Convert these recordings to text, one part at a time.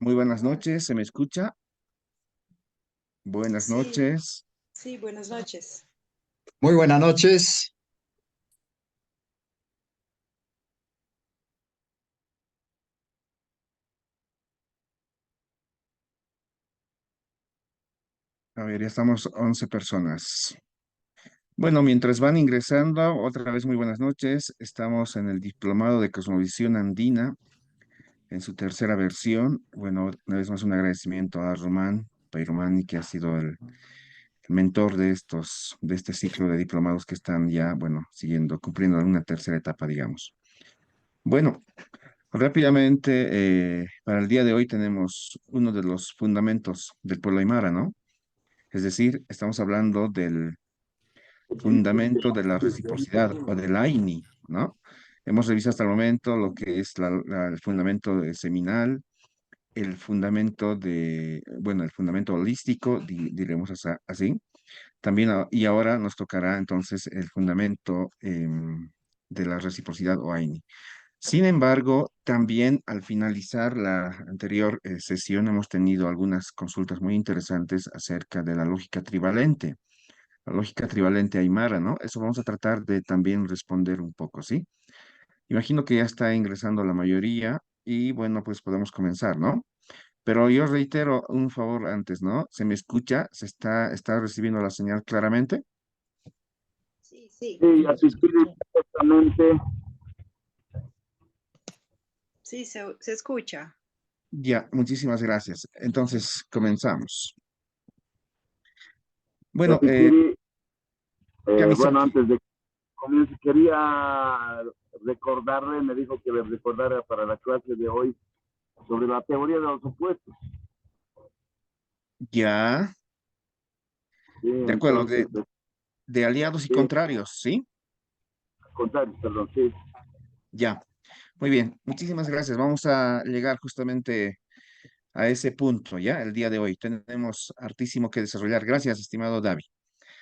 Muy buenas noches, ¿se me escucha? Buenas Sí, noches. sí, buenas noches. Muy buenas noches. A ver, ya estamos 11 personas. Bueno, mientras van ingresando, otra vez muy buenas noches. Estamos en el Diplomado de Cosmovisión Andina, en su tercera versión. Bueno, una vez más un agradecimiento a Román Pairomani, que ha sido el mentor de este ciclo de diplomados que están ya, bueno, siguiendo, cumpliendo una tercera etapa, digamos. Bueno, rápidamente, para el día de hoy tenemos uno de los fundamentos del pueblo aymara, ¿no? Es decir, estamos hablando del fundamento de la reciprocidad o del AINI, ¿no? Hemos revisado hasta el momento lo que es el fundamento seminal, el fundamento bueno, el fundamento holístico, diremos así. También, y ahora nos tocará entonces el fundamento de la reciprocidad o AINI. Sin embargo, también al finalizar la anterior sesión hemos tenido algunas consultas muy interesantes acerca de la lógica trivalente aymara, ¿no? Eso vamos a tratar de también responder un poco, ¿sí? Imagino que ya está ingresando la mayoría y bueno, pues podemos comenzar, ¿no? Pero yo reitero un favor antes, ¿no? ¿Se me escucha? ¿Está recibiendo la señal claramente? Sí, sí, Sí, asistir perfectamente. sí, se escucha. Ya, muchísimas gracias. Entonces, comenzamos. Bueno, Asistir, bueno, Kamisaki. antes de que comience, quería recordarle, me dijo que le recordara para la clase de hoy sobre la teoría de los opuestos. Ya, Sí, de acuerdo, entonces, de aliados y sí, contrarios, ¿sí? al contrario, perdón, sí. Ya, muy bien, muchísimas gracias. Vamos a llegar justamente a ese punto, ¿ya? El día de hoy tenemos hartísimo que desarrollar. Gracias, estimado David.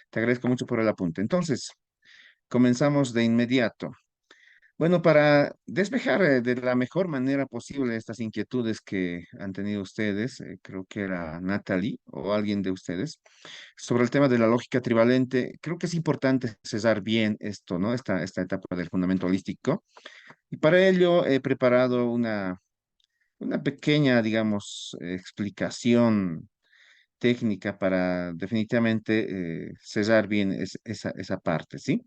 Te agradezco mucho por el apunte. Entonces, comenzamos de inmediato. Bueno, para despejar de la mejor manera posible estas inquietudes que han tenido ustedes, creo que era Natalie o alguien de ustedes, sobre el tema de la lógica trivalente, creo que es importante cesar bien esto, ¿no? Esta etapa del fundamento holístico. Y para ello he preparado una pequeña, digamos, explicación técnica para definitivamente cesar bien esa parte, ¿sí?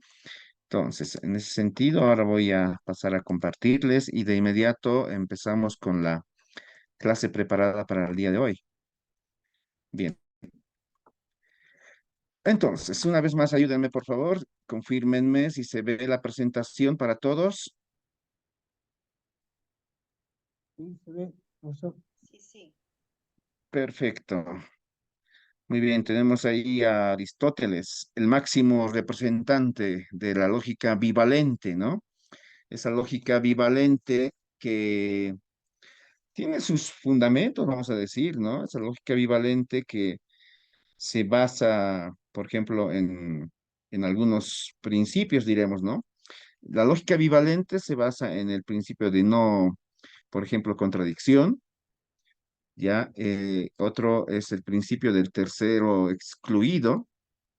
Entonces, en ese sentido, ahora voy a pasar a compartirles y de inmediato empezamos con la clase preparada para el día de hoy. Bien, entonces, una vez más, ayúdenme por favor, confírmenme si se ve la presentación para todos. Sí, se ve, profesor. Sí, sí. Perfecto. Muy bien, tenemos ahí a Aristóteles, el máximo representante de la lógica bivalente, ¿no? Esa lógica bivalente que tiene sus fundamentos, vamos a decir, ¿no? Esa lógica bivalente que se basa, por ejemplo, en algunos principios, diremos, ¿no? La lógica bivalente se basa en el principio de no, por ejemplo, contradicción, ¿ya? Otro es el principio del tercero excluido,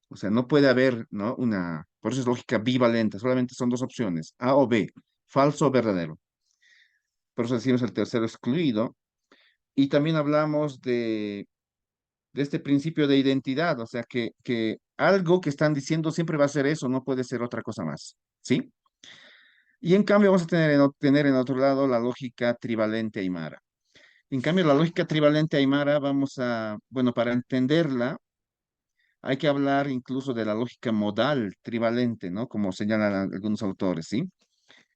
o sea, no puede haber, ¿no? Por eso es lógica bivalente, solamente son dos opciones, A o B, falso o verdadero. Por eso decimos el tercero excluido. Y también hablamos de este principio de identidad, o sea, que algo que están diciendo siempre va a ser eso, no puede ser otra cosa más, ¿sí? Y en cambio vamos a tener en otro lado la lógica trivalente aymara. En cambio, la lógica trivalente aymara bueno, para entenderla, hay que hablar incluso de la lógica modal trivalente, ¿no? Como señalan algunos autores, ¿sí?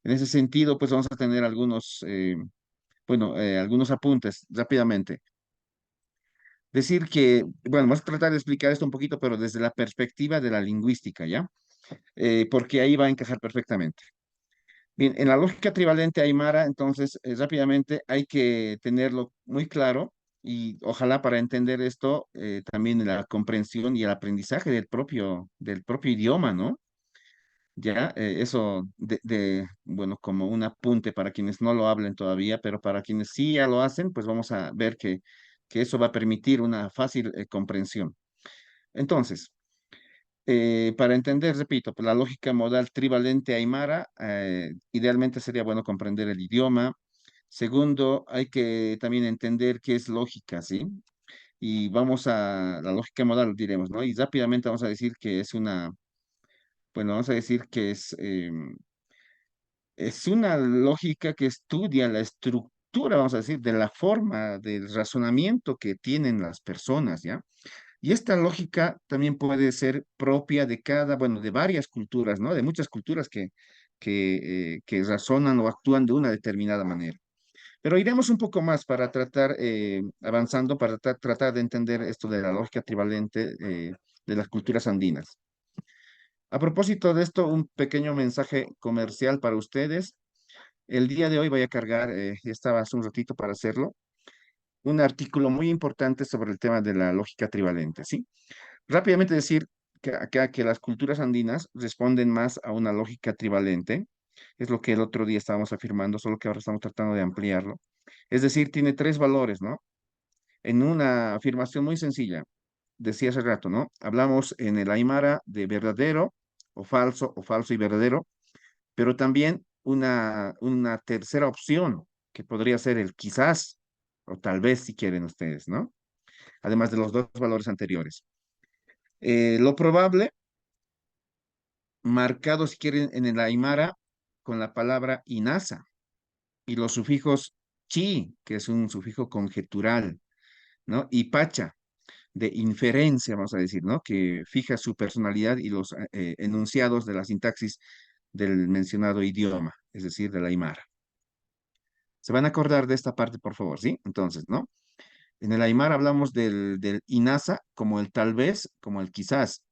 En ese sentido, pues vamos a tener algunos apuntes rápidamente. Decir que, bueno, vamos a tratar de explicar esto un poquito, pero desde la perspectiva de la lingüística, ¿ya? Porque ahí va a encajar perfectamente. Bien, en la lógica trivalente aymara, entonces, rápidamente hay que tenerlo muy claro y ojalá para entender esto, también la comprensión y el aprendizaje del propio idioma, ¿no? ¿ya? Eso bueno, como un apunte para quienes no lo hablen todavía, pero para quienes sí ya lo hacen, pues vamos a ver que eso va a permitir una fácil comprensión. Entonces, para entender, repito, pues, la lógica modal trivalente aymara, idealmente sería bueno comprender el idioma. Segundo, hay que también entender qué es lógica, ¿sí? Y vamos a la lógica modal, diremos, ¿no? Y rápidamente vamos a decir que es una, bueno, vamos a decir que es una lógica que estudia la estructura, vamos a decir, de la forma del razonamiento que tienen las personas, ¿ya? Y esta lógica también puede ser propia de cada, bueno, de varias culturas, ¿no? De muchas culturas que razonan o actúan de una determinada manera. Pero iremos un poco más para tratar, avanzando, para tratar de entender esto de la lógica trivalente de las culturas andinas. A propósito de esto, un pequeño mensaje comercial para ustedes. El día de hoy voy a cargar, ya estaba hace un ratito para hacerlo, un artículo muy importante sobre el tema de la lógica trivalente, ¿sí? Rápidamente decir que acá que las culturas andinas responden más a una lógica trivalente, es lo que el otro día estábamos afirmando, solo que ahora estamos tratando de ampliarlo. Es decir, tiene tres valores, ¿no? En una afirmación muy sencilla, decía hace rato, ¿no? Hablamos en el Aymara de verdadero o falso y verdadero, pero también una tercera opción, que podría ser el quizás, o tal vez si quieren ustedes, ¿no? Además de los dos valores anteriores. Lo probable, marcado si quieren en el Aymara con la palabra inasa y los sufijos chi, que es un sufijo conjetural, ¿no? Y pacha, de inferencia, vamos a decir, ¿no? Que fija su personalidad y los enunciados de la sintaxis del mencionado idioma, es decir, del Aymara. Se van a acordar de esta parte, por favor, ¿sí? Entonces, ¿no? En el Aymara hablamos del inasa como el tal vez, como el quizás.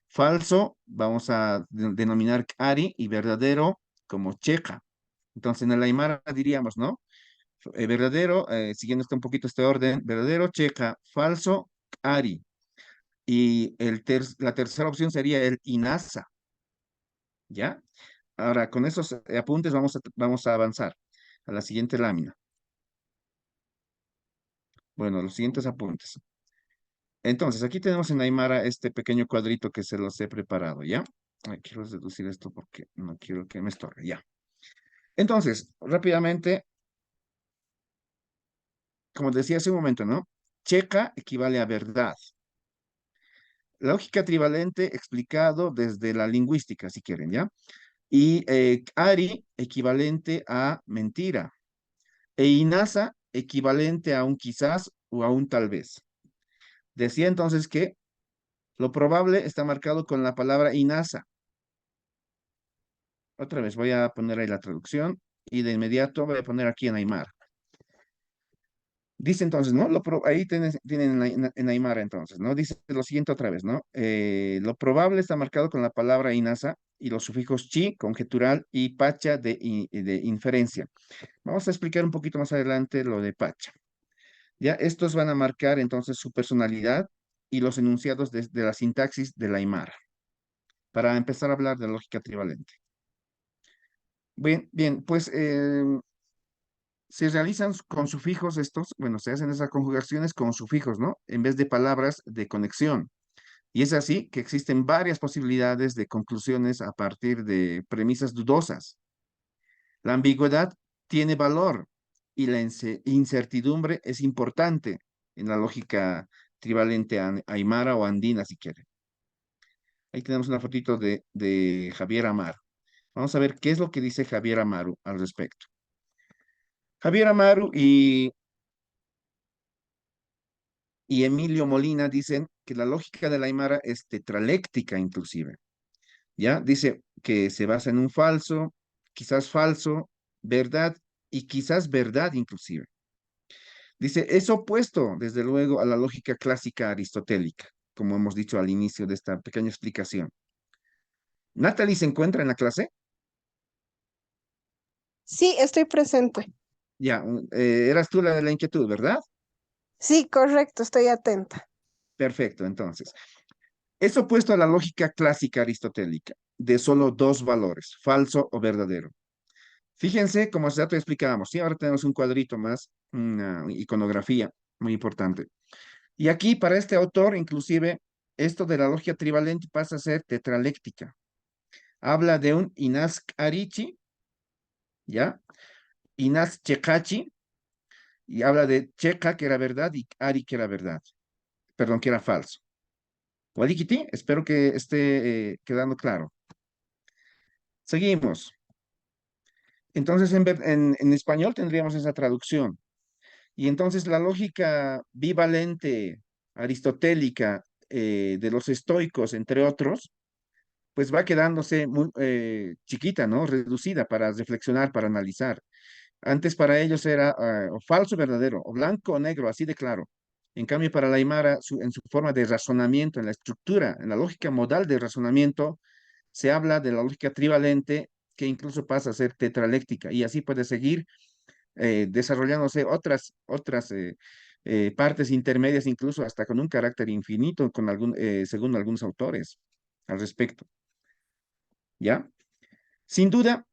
Falso, vamos a denominar ari y verdadero como checa. Entonces, en el Aymara diríamos, ¿no? Verdadero, siguiendo un poquito este orden, verdadero, checa, falso, ari. Y la tercera opción sería el inasa, ¿ya? Ahora, con esos apuntes vamos a avanzar a la siguiente lámina. Bueno, los siguientes apuntes. Entonces, aquí tenemos en Aymara este pequeño cuadrito que se los he preparado, ¿ya? Ay, quiero reducir esto porque no quiero que me estorbe, ya. Entonces, rápidamente, como decía hace un momento, ¿no? Checa equivale a verdad. Lógica trivalente explicado desde la lingüística, si quieren, ¿ya? Y Ari equivalente a mentira. E Inasa equivalente a un quizás o a un tal vez. Decía entonces que lo probable está marcado con la palabra Inasa. Otra vez voy a poner ahí la traducción y de inmediato voy a poner aquí en Aymara. Dice entonces, ¿no? Ahí tienen en Aymara entonces, ¿no? Dice lo siguiente otra vez, ¿no? Lo probable está marcado con la palabra inasa y los sufijos chi, conjetural, y pacha de inferencia. Vamos a explicar un poquito más adelante lo de pacha. Ya, estos van a marcar entonces su personalidad y los enunciados de la sintaxis de la Aymara, para empezar a hablar de lógica trivalente. Bien, bien, pues se realizan con sufijos estos, bueno, se hacen esas conjugaciones con sufijos, ¿no? En vez de palabras de conexión. Y es así que existen varias posibilidades de conclusiones a partir de premisas dudosas. La ambigüedad tiene valor y la incertidumbre es importante en la lógica trivalente aymara o andina, si quieren. Ahí tenemos una fotito de Javier Amaro. Vamos a ver qué es lo que dice Javier Amaro al respecto. Javier Amaro y Emilio Molina dicen que la lógica de la Aymara es tetraléctica inclusive. ¿Ya? Dice que se basa en un falso, verdad y quizás verdad inclusive. Dice, es opuesto, desde luego, a la lógica clásica aristotélica, como hemos dicho al inicio de esta pequeña explicación. ¿Natalie se encuentra en la clase? Sí, estoy presente. Ya, eras tú la de la inquietud, ¿verdad? Sí, correcto, estoy atenta. Perfecto, entonces. Es opuesto a la lógica clásica aristotélica, de solo dos valores, falso o verdadero. Fíjense, como ya te explicábamos, sí, ahora tenemos un cuadrito más, una iconografía muy importante. Y aquí, para este autor, inclusive, esto de la lógica trivalente pasa a ser tetraléctica. Habla de un Inas Arichi, ¿ya? Inas Chekachi, y habla de Cheka, que era verdad, y Ari, que era verdad. Perdón, que era falso. Wadikiti, espero que esté quedando claro. Seguimos. Entonces, en español tendríamos esa traducción. Y entonces la lógica bivalente aristotélica de los estoicos, entre otros, pues va quedándose muy chiquita, ¿no? Reducida para reflexionar, para analizar. Antes para ellos era o falso o verdadero, o blanco o negro, así de claro. En cambio, para la Aymara, en su forma de razonamiento, en la estructura, en la lógica modal de razonamiento, se habla de la lógica trivalente que incluso pasa a ser tetraléctica y así puede seguir desarrollándose otras partes intermedias, incluso hasta con un carácter infinito, según algunos autores al respecto. ¿Ya? Sin duda,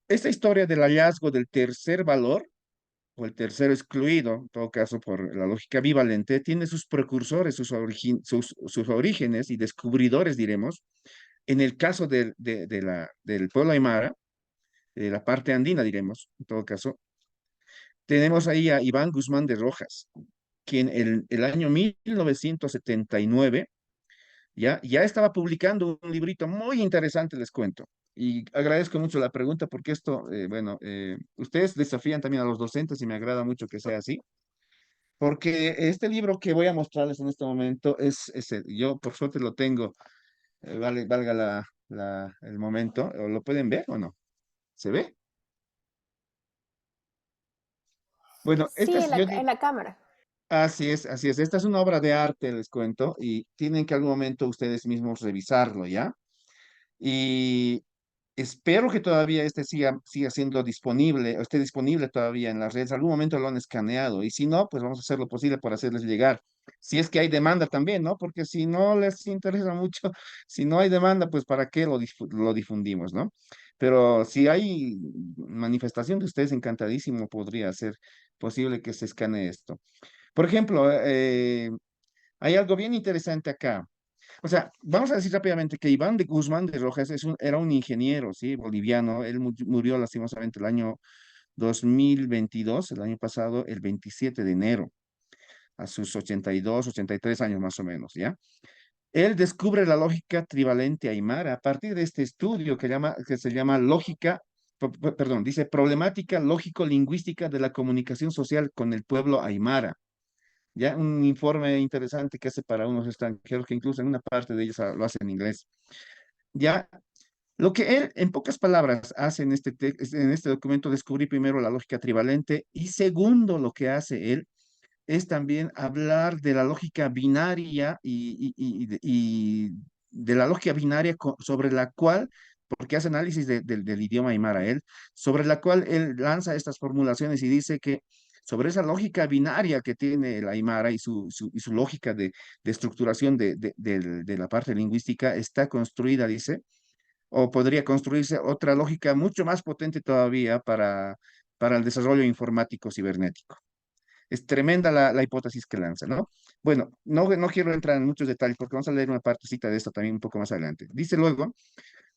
esta historia del hallazgo del tercer valor, o el tercero excluido, en todo caso por la lógica bivalente, tiene sus precursores, sus orígenes y descubridores, diremos, en el caso del pueblo aymara, de la parte andina, diremos, en todo caso, tenemos ahí a Iván Guzmán de Rojas, quien el año 1979 ya estaba publicando un librito muy interesante, les cuento. Y agradezco mucho la pregunta porque esto, bueno, ustedes desafían también a los docentes y me agrada mucho que sea así. Porque este libro que voy a mostrarles en este momento yo por suerte lo tengo, valga el momento, ¿o lo pueden ver o no? ¿Se ve? Bueno, Sí, en la cámara. así es, así es. Esta es una obra de arte, les cuento, y tienen que algún momento ustedes mismos revisarlo, ¿ya? Y espero que todavía este siga siendo disponible, o esté disponible todavía en las redes. Algún momento lo han escaneado, y si no, pues vamos a hacer lo posible por hacerles llegar. Si es que hay demanda también, ¿no? Porque si no les interesa mucho, si no hay demanda, pues ¿para qué lo difundimos, ¿no? Pero si hay manifestación de ustedes, encantadísimo podría ser posible que se escanee esto. Por ejemplo, hay algo bien interesante acá. O sea, vamos a decir rápidamente que Iván de Guzmán de Rojas era un ingeniero, ¿sí? Boliviano. Él murió lastimosamente el año 2022, el año pasado, el 27 de enero, a sus 82, 83 años más o menos, ¿ya? Él descubre la lógica trivalente aymara a partir de este estudio que se llama perdón, dice problemática lógico-lingüística de la comunicación social con el pueblo aymara. Ya un informe interesante que hace para unos extranjeros que incluso en una parte de ellos lo hace en inglés. Ya, lo que él, en pocas palabras, hace en este documento, descubrir primero la lógica trivalente y segundo, lo que hace él es también hablar de la lógica binaria y de la lógica binaria sobre la cual, porque hace análisis del idioma aymara él, sobre la cual él lanza estas formulaciones y dice que sobre esa lógica binaria que tiene el aymara y su lógica de estructuración de la parte lingüística está construida, dice, o podría construirse otra lógica mucho más potente todavía para el desarrollo informático cibernético. Es tremenda la hipótesis que lanza, ¿no? Bueno, no quiero entrar en muchos detalles porque vamos a leer una partecita de esto también un poco más adelante. Dice luego,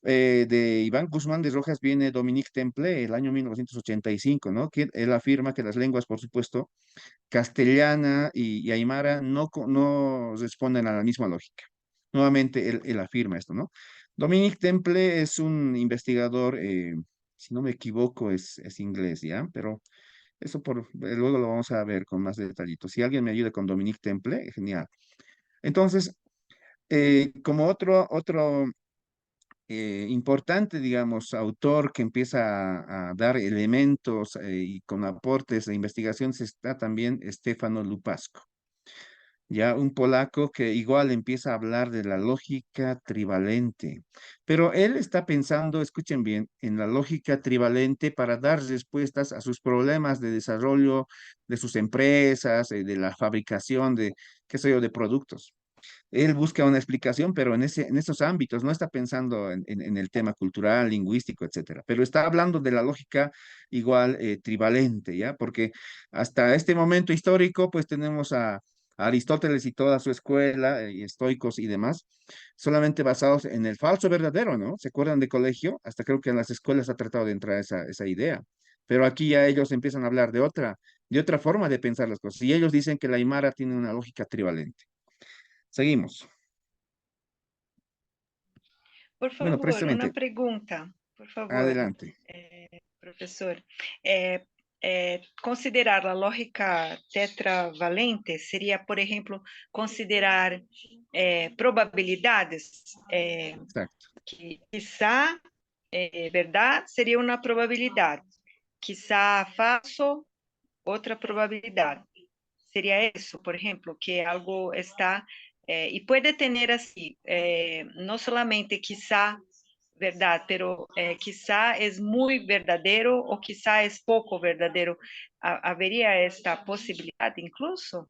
de Iván Guzmán de Rojas viene Dominique Temple, el año 1985, ¿no? Que él afirma que las lenguas, por supuesto, castellana y aymara no responden a la misma lógica. Nuevamente, él afirma esto, ¿no? Dominique Temple es un investigador, si no me equivoco, es inglés, ¿ya? Pero eso luego lo vamos a ver con más detallitos. Si alguien me ayuda con Dominique Temple, genial. Entonces, como otro importante, digamos, autor que empieza a dar elementos y con aportes de investigación, está también Stefano Lupasco, ya un polaco que igual empieza a hablar de la lógica trivalente, pero él está pensando, escuchen bien, en la lógica trivalente para dar respuestas a sus problemas de desarrollo de sus empresas, de la fabricación de, qué sé yo, de productos. Él busca una explicación, pero en esos ámbitos, no está pensando en el tema cultural, lingüístico, etcétera, pero está hablando de la lógica igual trivalente, ¿ya? Porque hasta este momento histórico, pues tenemos a Aristóteles y toda su escuela, y estoicos y demás, solamente basados en el falso verdadero, ¿no? ¿Se acuerdan de colegio? Hasta creo que en las escuelas ha tratado de entrar esa idea. Pero aquí ya ellos empiezan a hablar de otra forma de pensar las cosas. Y ellos dicen que la Aymara tiene una lógica trivalente. Seguimos. Por Bueno, favor, una precisamente, pregunta, por favor, adelante. professor. Considerar a lógica tetravalente seria, por exemplo, considerar probabilidades, Exacto. que quizá verdade seria uma probabilidade, quizá falso, outra probabilidade. Seria isso, por exemplo, que algo está e pode ter assim, não solamente quizá verdade, pero quizá é muito verdadeiro ou quizá é pouco verdadeiro. Haveria esta possibilidade incluso?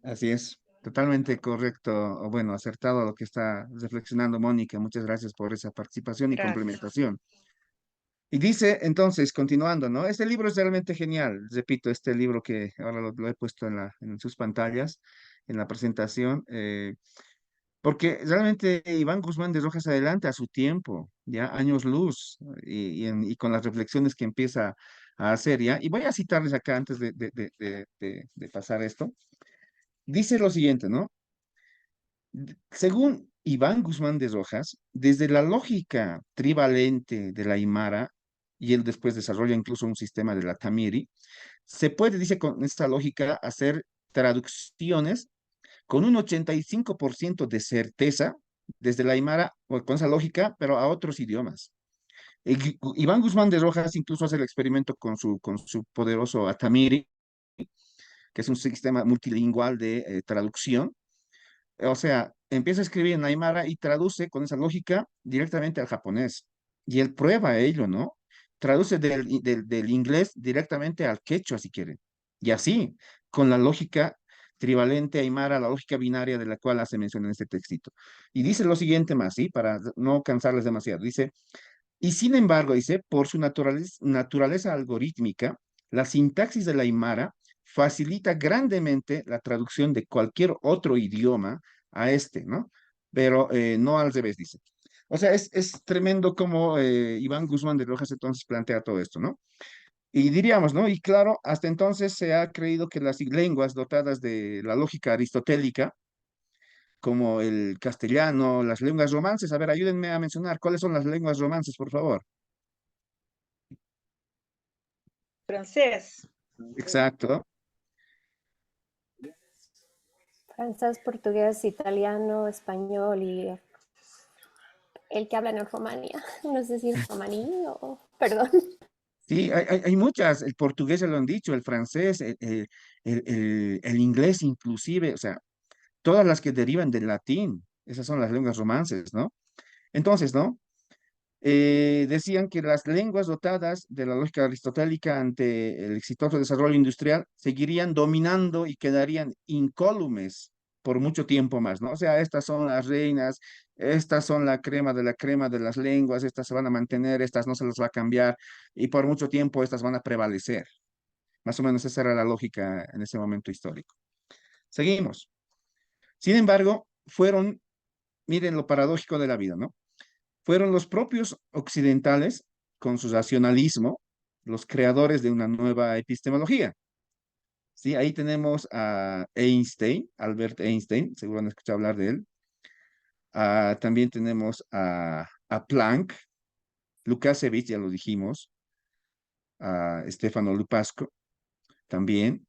Así es. Totalmente correcto, o bueno, acertado lo que está reflexionando Mónica. Muchas gracias por esa participación y Graças. complementación. Y dice entonces, continuando, ¿no? Este libro es realmente genial. Repito, este libro que ahora lo he puesto en sus pantallas, en la presentación, porque realmente Iván Guzmán de Rojas adelante a su tiempo, ya años luz, y con las reflexiones que empieza a hacer, ¿ya? Y voy a citarles acá antes de pasar esto. Dice lo siguiente, ¿no? Según Iván Guzmán de Rojas, desde la lógica trivalente de la Aymara, y él después desarrolla incluso un sistema de la Tamiri, se puede, dice, con esta lógica hacer traducciones con un 85% de certeza desde la Aymara, o con esa lógica, pero a otros idiomas. Iván Guzmán de Rojas incluso hace el experimento con su poderoso Atamiri, que es un sistema multilingüal de traducción. O sea, empieza a escribir en Aymara y traduce con esa lógica directamente al japonés. Y él prueba ello, ¿no? Traduce del inglés directamente al quechua, si quieren. Y así, con la lógica trivalente Aymara, la lógica binaria de la cual hace mención en este textito. Y dice lo siguiente más, ¿sí? Para no cansarles demasiado. Dice, y sin embargo, dice, por su naturaleza algorítmica, la sintaxis de la Aymara facilita grandemente la traducción de cualquier otro idioma a este, ¿no? Pero no al revés, dice. O sea, es tremendo como Iván Guzmán de Rojas entonces plantea todo esto, ¿no? Y diríamos, ¿no? Y claro, hasta entonces se ha creído que las lenguas dotadas de la lógica aristotélica, como el castellano, las lenguas romances, a ver, ayúdenme a mencionar cuáles son las lenguas romances, por favor. Francês? Exacto. Francés, portugués, italiano, español y el que habla en Rumania. No sé si es romaní o... Perdón. Sí, hay muchas. El portugués ya lo han dicho, el francés, el inglés inclusive, o sea, todas las que derivan del latín, esas son las lenguas romances, ¿no? Entonces, ¿no? Decían que las lenguas dotadas de la lógica aristotélica ante el exitoso desarrollo industrial seguirían dominando y quedarían incólumes por mucho tiempo más, ¿no? O sea, estas son las reinas, estas son la crema de las lenguas, estas se van a mantener, estas no se les va a cambiar y por mucho tiempo estas van a prevalecer. Más o menos esa era la lógica en ese momento histórico. Seguimos. Sin embargo, miren lo paradójico de la vida, ¿no? Fueron los propios occidentales, con su racionalismo, los creadores de una nueva epistemología. Sí, ahí tenemos a Einstein, Albert Einstein, seguro han escuchado hablar de él. También tenemos a Planck, Lukasiewicz, ya lo dijimos, a Stefano Lupasco también,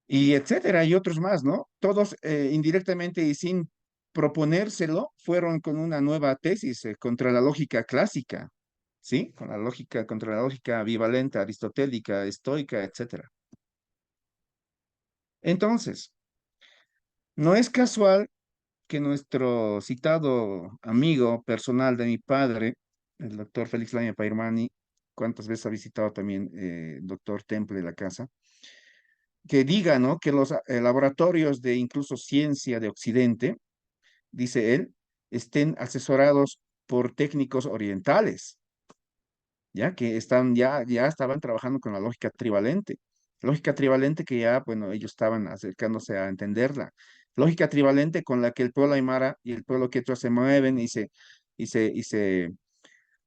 y etcétera, y otros más, ¿no? Todos indirectamente y sin proponérselo, fueron con una nueva tesis contra la lógica clásica, ¿sí? Contra la lógica bivalente, aristotélica, estoica, etcétera. Entonces, no es casual que nuestro citado amigo personal de mi padre, el doctor Félix Laña Pairmani, cuántas veces ha visitado también el doctor Temple la casa, que diga, ¿no? Que los laboratorios de incluso ciencia de Occidente, dice él, estén asesorados por técnicos orientales, ya que ya estaban trabajando con la lógica trivalente. Lógica trivalente que ya, bueno, ellos estaban acercándose a entenderla. Lógica trivalente con la que el pueblo aymara y el pueblo quechua se mueven y se, y se,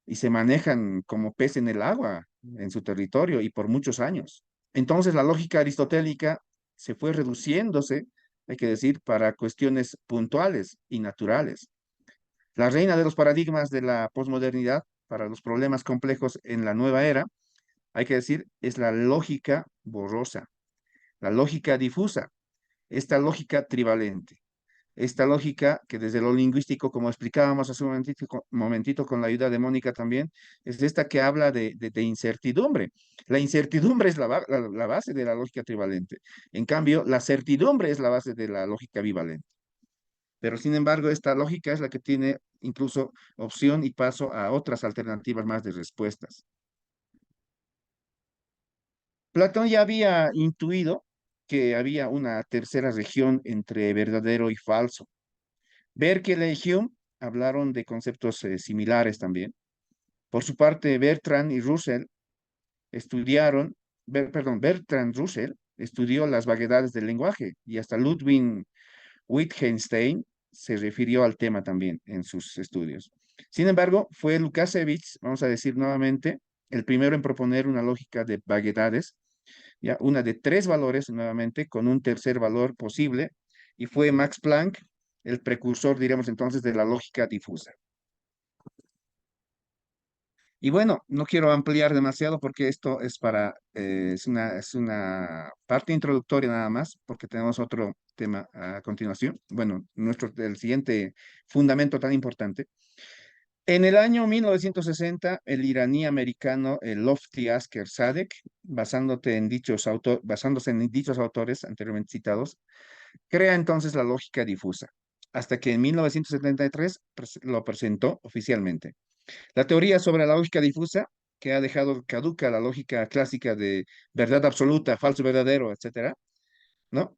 y se manejan como pez en el agua en su territorio y por muchos años. Entonces la lógica aristotélica se fue reduciéndose, hay que decir, para cuestiones puntuales y naturales. La reina de los paradigmas de la posmodernidad para los problemas complejos en la nueva era, hay que decir, es la lógica borrosa, la lógica difusa, esta lógica trivalente. Esta lógica que desde lo lingüístico, como explicábamos hace un momentito con la ayuda de Mónica también, es esta que habla de incertidumbre. La incertidumbre es la base de la lógica trivalente. En cambio, la certidumbre es la base de la lógica bivalente. Pero sin embargo, esta lógica es la que tiene incluso opción y paso a otras alternativas más de respuestas. Platón ya había intuido que había una tercera región entre verdadero y falso. Berkeley y Hume hablaron de conceptos similares también. Por su parte, Bertrand y Russell Bertrand Russell estudió las vaguedades del lenguaje y hasta Ludwig Wittgenstein se refirió al tema también en sus estudios. Sin embargo, fue Lukasiewicz, vamos a decir nuevamente, el primero en proponer una lógica de vaguedades, ya una de tres valores nuevamente, con un tercer valor posible, y fue Max Planck el precursor, diríamos entonces, de la lógica difusa. Y bueno, no quiero ampliar demasiado porque esto es es una parte introductoria nada más, porque tenemos otro tema a continuación. Bueno, el siguiente fundamento tan importante. En el año 1960, el iraní americano Lofty Asker Sadek, basándose en dichos autores anteriormente citados, crea entonces la lógica difusa, hasta que en 1973 lo presentó oficialmente. La teoría sobre la lógica difusa, que ha dejado caduca la lógica clásica de verdad absoluta, falso verdadero, etcétera, ¿no?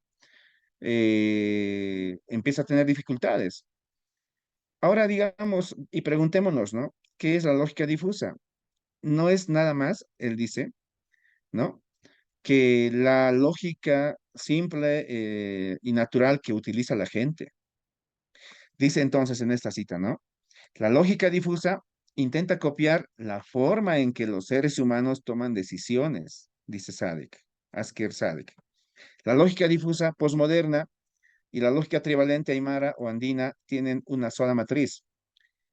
Empieza a tener dificultades. Ahora digamos y preguntémonos, ¿no? ¿Qué es la lógica difusa? No es nada más, él dice, ¿no? Que la lógica simple y natural que utiliza la gente. Dice entonces en esta cita, ¿no? La lógica difusa intenta copiar la forma en que los seres humanos toman decisiones, dice Asker Sadek. La lógica difusa posmoderna y la lógica trivalente aymara o andina tienen una sola matriz,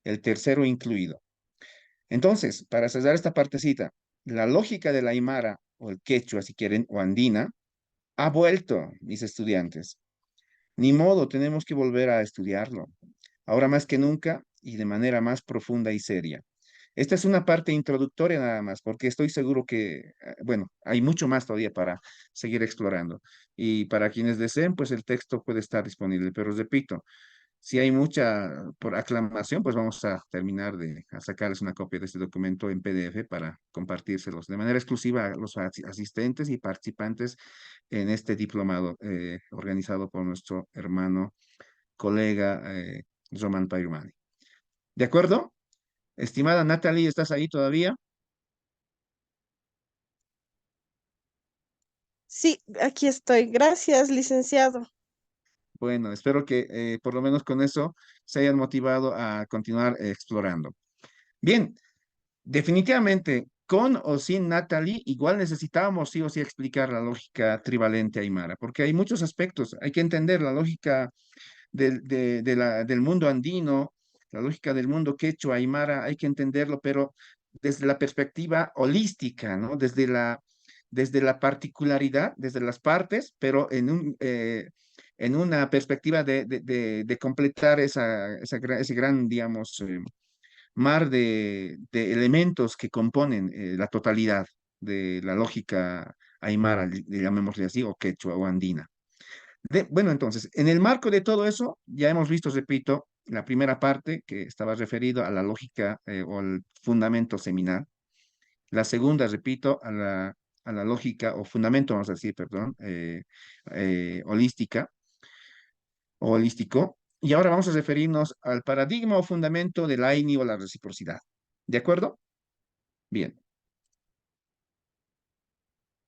el tercero incluido. Entonces, para cerrar esta partecita, la lógica de la aymara o el quechua, si quieren, o andina, ha vuelto, mis estudiantes. Ni modo, tenemos que volver a estudiarlo. Ahora más que nunca y de manera más profunda y seria. Esta es una parte introductoria nada más, porque estoy seguro que, bueno, hay mucho más todavía para seguir explorando. Y para quienes deseen, pues el texto puede estar disponible. Pero repito, si hay mucha por aclamación, pues vamos a terminar a sacarles una copia de este documento en PDF para compartírselos de manera exclusiva a los asistentes y participantes en este diplomado organizado por nuestro hermano, colega Roman Pairmani. ¿De acuerdo? Estimada Natalie, ¿estás ahí todavía? Sí, aquí estoy. Gracias, licenciado. Bueno, espero que por lo menos con eso se hayan motivado a continuar explorando. Bien, definitivamente, con o sin Natalie, igual necesitábamos sí o sí explicar la lógica trivalente aymara, porque hay muchos aspectos. Hay que entender la lógica del mundo andino, la lógica del mundo quechua aymara, hay que entenderlo, pero desde la perspectiva holística, ¿no? Desde la particularidad, desde las partes, pero en una perspectiva de completar ese gran, digamos, mar de elementos que componen la totalidad de la lógica aymara, llamémosle así, o quechua o andina. Bueno, entonces, en el marco de todo eso, ya hemos visto, repito, la primera parte que estaba referido a la lógica o al fundamento seminal. La segunda, repito, a la lógica o fundamento, vamos a decir, perdón, holística o holístico. Y ahora vamos a referirnos al paradigma o fundamento del AINI o la reciprocidad. ¿De acuerdo? Bien.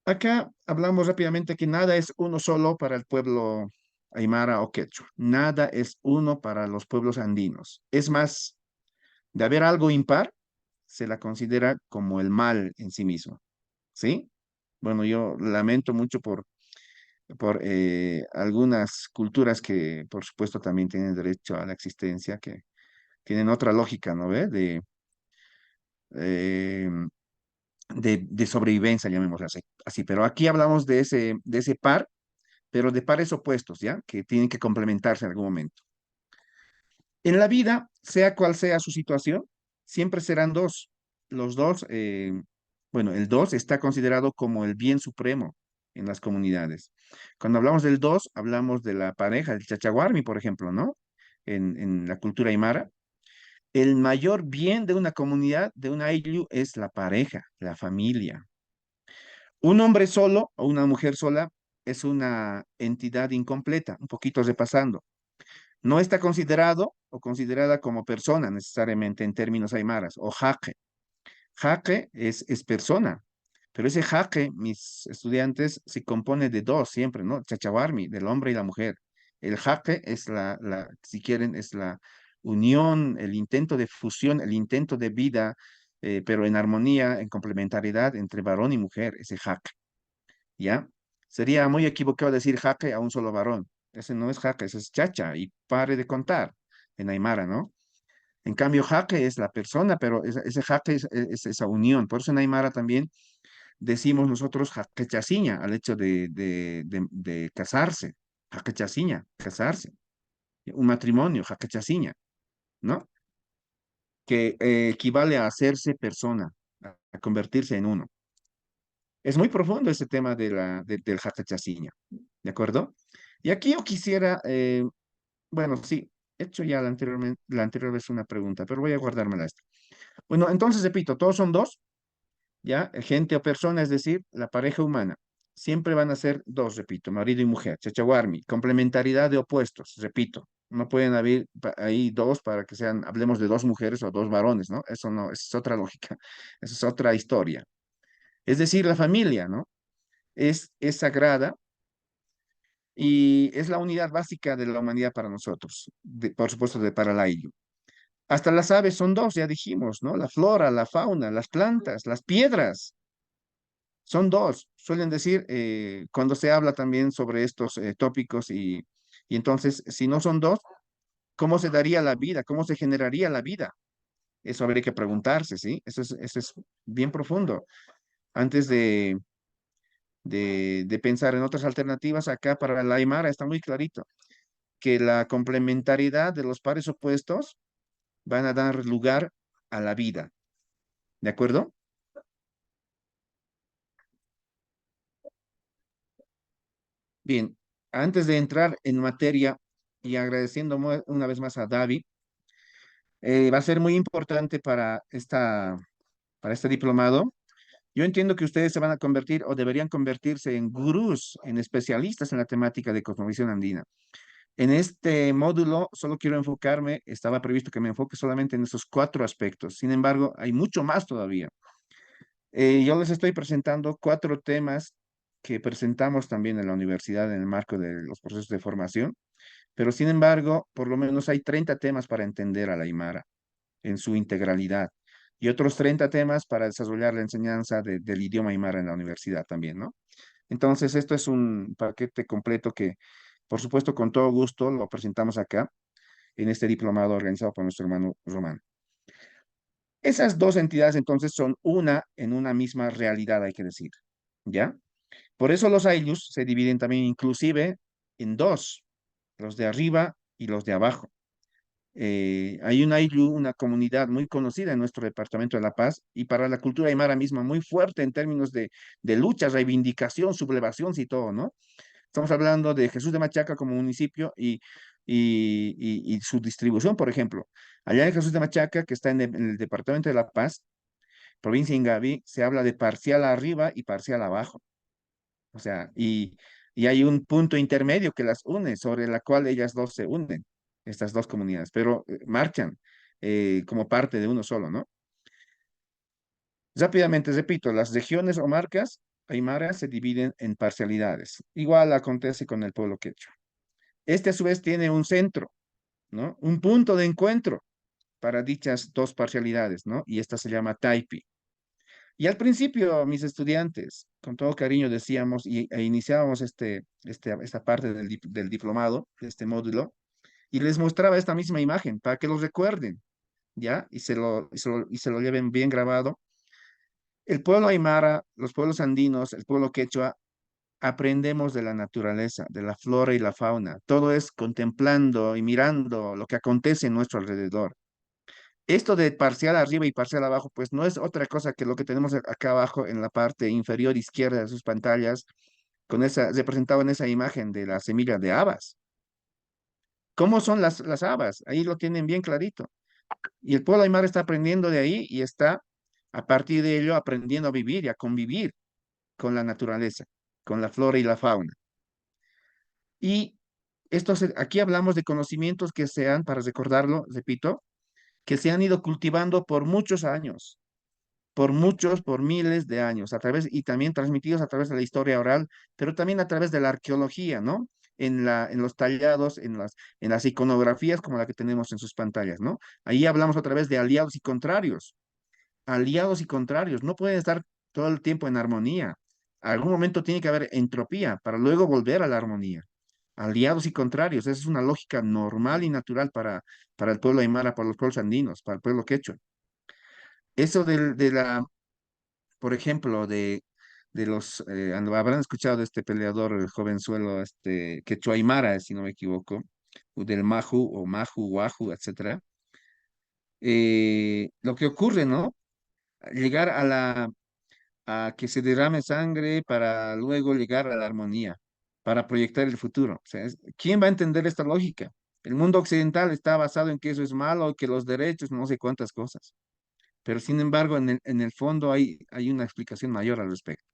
Acá hablamos rápidamente que nada es uno solo para el pueblo aymara o quechua. Nada es uno para los pueblos andinos. Es más, de haber algo impar, se la considera como el mal en sí mismo. ¿Sí? Bueno, yo lamento mucho por algunas culturas que, por supuesto, también tienen derecho a la existencia, que tienen otra lógica, ¿no ve? Eh, de sobrevivencia, llamémoslo así. Pero aquí hablamos de ese par, pero de pares opuestos, ¿ya? Que tienen que complementarse en algún momento. En la vida, sea cual sea su situación, siempre serán dos. Los dos, bueno, el dos está considerado como el bien supremo en las comunidades. Cuando hablamos del dos, hablamos de la pareja, del chachaguarmi, por ejemplo, ¿no? En la cultura aymara. El mayor bien de una comunidad, de una ayllu, es la pareja, la familia. Un hombre solo o una mujer sola es una entidad incompleta, un poquito repasando. No está considerado o considerada como persona necesariamente en términos aymaras, o jaque. Jaque es persona, pero ese jaque, mis estudiantes, se compone de dos siempre, ¿no? Chachawarmi, del hombre y la mujer. El jaque es si quieren, es la unión, el intento de fusión, el intento de vida, pero en armonía, en complementariedad entre varón y mujer, ese jaque, ¿ya? Sería muy equivocado decir jaque a un solo varón. Ese no es jaque, ese es chacha, y pare de contar en Aymara, ¿no? En cambio, jaque es la persona, pero ese jaque es esa unión. Por eso en Aymara también decimos nosotros jaquechasiña al hecho de casarse. Jaquechasiña, casarse. Un matrimonio, jaquechasiña, ¿no? Que equivale a hacerse persona, a convertirse en uno. Es muy profundo ese tema del jaquechasiña, ¿de acuerdo? Y aquí yo quisiera, bueno, sí, he hecho ya la anterior vez una pregunta, pero voy a guardármela esta. Bueno, entonces repito, todos son dos, ¿ya? Gente o persona, es decir, la pareja humana. Siempre van a ser dos, repito, marido y mujer, chachawarmi, complementariedad de opuestos, repito. No pueden haber ahí dos para que sean, hablemos de dos mujeres o dos varones, ¿no? Eso no, esa es otra lógica, esa es otra historia. Es decir, la familia, ¿no? Es sagrada y es la unidad básica de la humanidad para nosotros, por supuesto, para la ILU. Hasta las aves son dos, ya dijimos, ¿no? La flora, la fauna, las plantas, las piedras, son dos. Suelen decir, cuando se habla también sobre estos tópicos y entonces, si no son dos, ¿cómo se daría la vida? ¿Cómo se generaría la vida? Eso habría que preguntarse, ¿sí? Eso es bien profundo. Antes de pensar en otras alternativas, acá para la Aymara está muy clarito que la complementariedad de los pares opuestos van a dar lugar a la vida. ¿De acuerdo? Bien, antes de entrar en materia y agradeciendo una vez más a David, va a ser muy importante para este diplomado. Yo entiendo que ustedes se van a convertir o deberían convertirse en gurús, en especialistas en la temática de cosmovisión andina. En este módulo solo quiero enfocarme, estaba previsto que me enfoque solamente en esos cuatro aspectos. Sin embargo, hay mucho más todavía. Yo les estoy presentando cuatro temas que presentamos también en la universidad en el marco de los procesos de formación, pero sin embargo, por lo menos hay 30 temas para entender a la Aymara en su integralidad y otros 30 temas para desarrollar la enseñanza del idioma Aymara en la universidad también, ¿no? Entonces, esto es un paquete completo que, por supuesto, con todo gusto lo presentamos acá en este diplomado organizado por nuestro hermano Román. Esas dos entidades entonces son una en una misma realidad, hay que decir, ¿ya? Por eso los ayllus se dividen también inclusive en dos, los de arriba y los de abajo. Hay una ayllu, una comunidad muy conocida en nuestro departamento de La Paz y para la cultura aymara misma muy fuerte en términos de lucha, reivindicación, sublevación y todo, ¿no? Estamos hablando de Jesús de Machaca como municipio y su distribución, por ejemplo. Allá en Jesús de Machaca, que está en el departamento de La Paz, provincia Ingavi, se habla de parcial arriba y parcial abajo. O sea, y hay un punto intermedio que las une, sobre la cual ellas dos se unen, estas dos comunidades, pero marchan como parte de uno solo, ¿no? Rápidamente repito, las regiones o marcas aymaras se dividen en parcialidades. Igual acontece con el pueblo quechua. Este a su vez tiene un centro, ¿no? Un punto de encuentro para dichas dos parcialidades, ¿no? Y esta se llama Taipi. Y al principio, mis estudiantes, con todo cariño decíamos e iniciábamos esta parte del diplomado, de este módulo, y les mostraba esta misma imagen para que lo recuerden, ¿ya? Y se lo lleven bien grabado. El pueblo aymara, los pueblos andinos, el pueblo quechua, aprendemos de la naturaleza, de la flora y la fauna. Todo es contemplando y mirando lo que acontece en nuestro alrededor. Esto de parcial arriba y parcial abajo, pues no es otra cosa que lo que tenemos acá abajo en la parte inferior izquierda de sus pantallas, representado en esa imagen de la semilla de habas. ¿Cómo son las habas? Ahí lo tienen bien clarito. Y el pueblo aymara está aprendiendo de ahí y está, a partir de ello, aprendiendo a vivir y a convivir con la naturaleza, con la flora y la fauna. Y aquí hablamos de conocimientos que sean, para recordarlo, repito, que se han ido cultivando por muchos años, por miles de años, y también transmitidos a través de la historia oral, pero también a través de la arqueología, ¿no? En los tallados, en las iconografías como la que tenemos en sus pantallas, ¿no? Ahí hablamos otra vez de aliados y contrarios. Aliados y contrarios no pueden estar todo el tiempo en armonía. Algún momento tiene que haber entropía para luego volver a la armonía. Aliados y contrarios, esa es una lógica normal y natural para el pueblo aymara, para los pueblos andinos, para el pueblo quechua. Eso por ejemplo, habrán escuchado de este peleador jovenzuelo, quechua aymara, si no me equivoco, del Maju o Maju, Waju, etcétera. Lo que ocurre, ¿no? Llegar a que se derrame sangre para luego llegar a la armonía, para proyectar el futuro. O sea, ¿quién va a entender esta lógica? El mundo occidental está basado en que eso es malo, que los derechos, no sé cuántas cosas. Pero sin embargo, en el fondo hay una explicación mayor al respecto,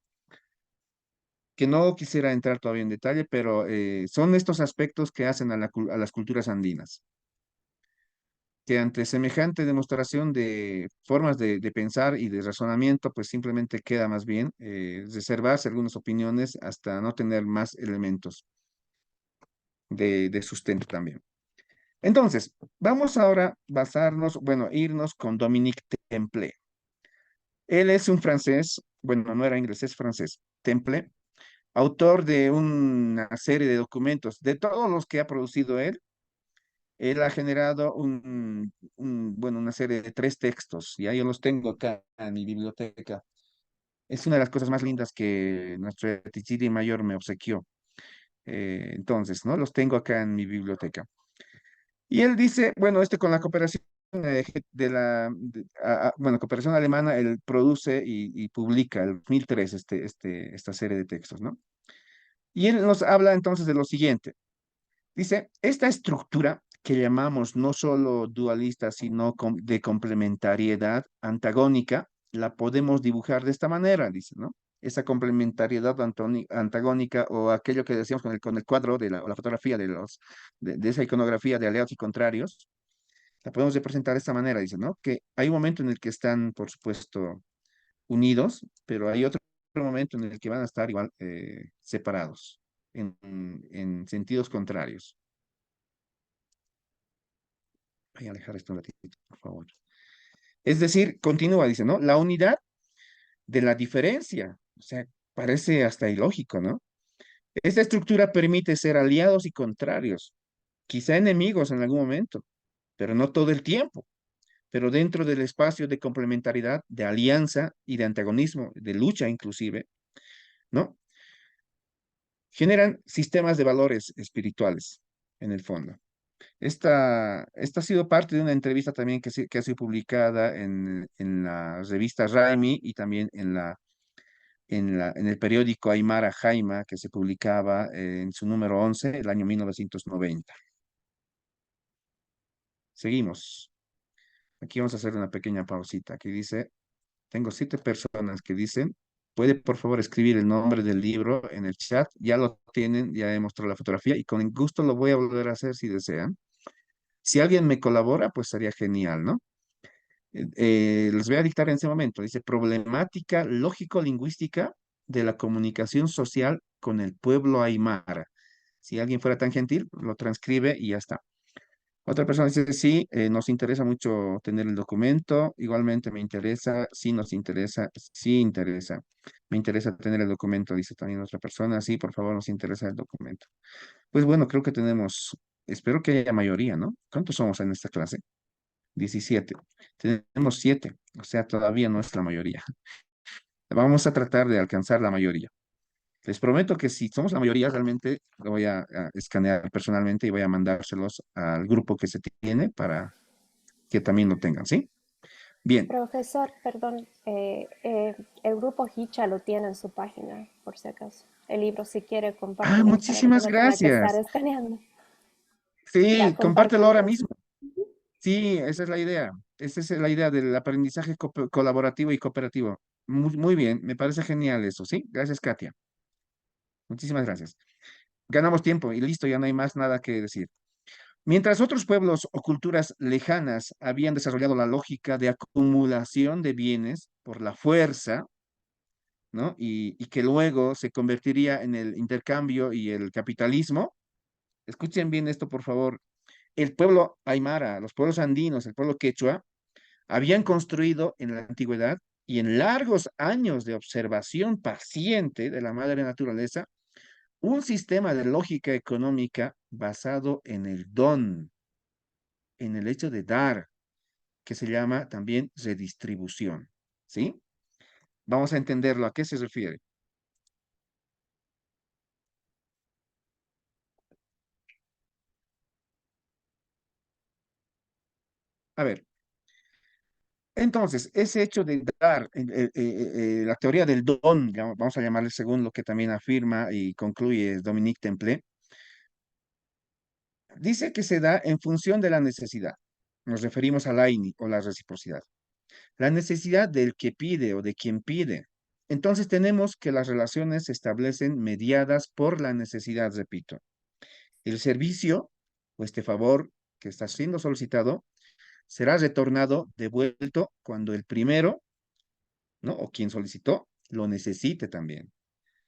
que no quisiera entrar todavía en detalle, pero son estos aspectos que hacen a las culturas andinas, que ante semejante demostración de formas de pensar y de razonamiento, pues simplemente queda más bien reservarse algunas opiniones hasta no tener más elementos de sustento también. Entonces, vamos ahora a irnos con Dominique Temple. Él es un francés, bueno, no era inglés, es francés, Temple, autor de una serie de documentos, de todos los que ha producido él. Él ha generado una serie de 3 textos, y ahí yo los tengo acá en mi biblioteca. Es una de las cosas más lindas que nuestro Tichiri mayor me obsequió. Entonces, ¿no? Los tengo acá en mi biblioteca. Y él dice, bueno, con la cooperación cooperación alemana, él produce y publica el 2003 esta serie de textos, ¿no? Y él nos habla entonces de lo siguiente. Dice, esta estructura que llamamos no solo dualista, sino de complementariedad antagónica, la podemos dibujar de esta manera, dice, ¿no? Esa complementariedad antagónica, o aquello que decíamos con el cuadro o la fotografía de esa iconografía de aliados y contrarios, la podemos representar de esta manera, dice, ¿no? Que hay un momento en el que están, por supuesto, unidos, pero hay otro momento en el que van a estar igual separados, en sentidos contrarios. Voy a alejar esto un ratito, por favor. Es decir, continúa, dice, ¿no? La unidad de la diferencia. O sea, parece hasta ilógico, ¿no? Esta estructura permite ser aliados y contrarios, quizá enemigos en algún momento, pero no todo el tiempo. Pero dentro del espacio de complementariedad, de alianza y de antagonismo, de lucha inclusive, ¿no? Generan sistemas de valores espirituales, en el fondo. Esta ha sido parte de una entrevista también que ha sido publicada en la revista Raimi, y también en el periódico Aymara Jaima, que se publicaba en su número 11, el año 1990. Seguimos. Aquí vamos a hacer una pequeña pausita. Aquí dice, Tengo 7 personas que dicen, puede por favor escribir el nombre del libro en el chat. Ya lo tienen, ya he mostrado la fotografía y con gusto lo voy a volver a hacer si desean. Si alguien me colabora, pues sería genial, ¿no? Les voy a dictar en ese momento. Dice, problemática lógico-lingüística de la comunicación social con el pueblo aymara. Si alguien fuera tan gentil, lo transcribe y ya está. Otra persona dice, sí, nos interesa mucho tener el documento. Igualmente me interesa, sí nos interesa, sí interesa. Me interesa tener el documento, dice también otra persona. Sí, por favor, nos interesa el documento. Pues bueno, creo que tenemos, espero que haya mayoría, ¿no? ¿Cuántos somos en esta clase? 17. Tenemos 7, o sea, todavía no es la mayoría. Vamos a tratar de alcanzar la mayoría. Les prometo que si somos la mayoría, realmente lo voy a escanear personalmente y voy a mandárselos al grupo que se tiene para que también lo tengan, ¿sí? Bien. Profesor, perdón, el grupo Hicha lo tiene en su página, por si acaso. El libro, si quiere, Ah, compártelo para que muchísimas no tenga que estar gracias. escaneando. Ya, Sí, compártelo ahora compartido. mismo. Sí, esa es la idea. Esa es la idea del aprendizaje colaborativo y cooperativo. Muy bien, me parece genial eso, ¿sí? Gracias, Katia. Muchísimas gracias. Ganamos tiempo y listo, ya no hay más nada que decir. Mientras otros pueblos o culturas lejanas habían desarrollado la lógica de acumulación de bienes por la fuerza, ¿no? Y que luego se convertiría en el intercambio y el capitalismo. Escuchen bien esto, por favor. El pueblo aymara, los pueblos andinos, el pueblo quechua, habían construido en la antigüedad y en largos años de observación paciente de la madre naturaleza un sistema de lógica económica basado en el don, en el hecho de dar, que se llama también redistribución. ¿Sí? Vamos a entenderlo. ¿A qué se refiere? A ver, entonces, ese hecho de dar, la teoría del don, vamos a llamarle según lo que también afirma y concluye Dominique Temple, dice que se da en función de la necesidad. Nos referimos a la INI o la reciprocidad. La necesidad del que pide o de quien pide. Entonces tenemos que las relaciones se establecen mediadas por la necesidad, repito. El servicio o este favor que está siendo solicitado será retornado, devuelto cuando el primero, ¿no? O quien solicitó, lo necesite también.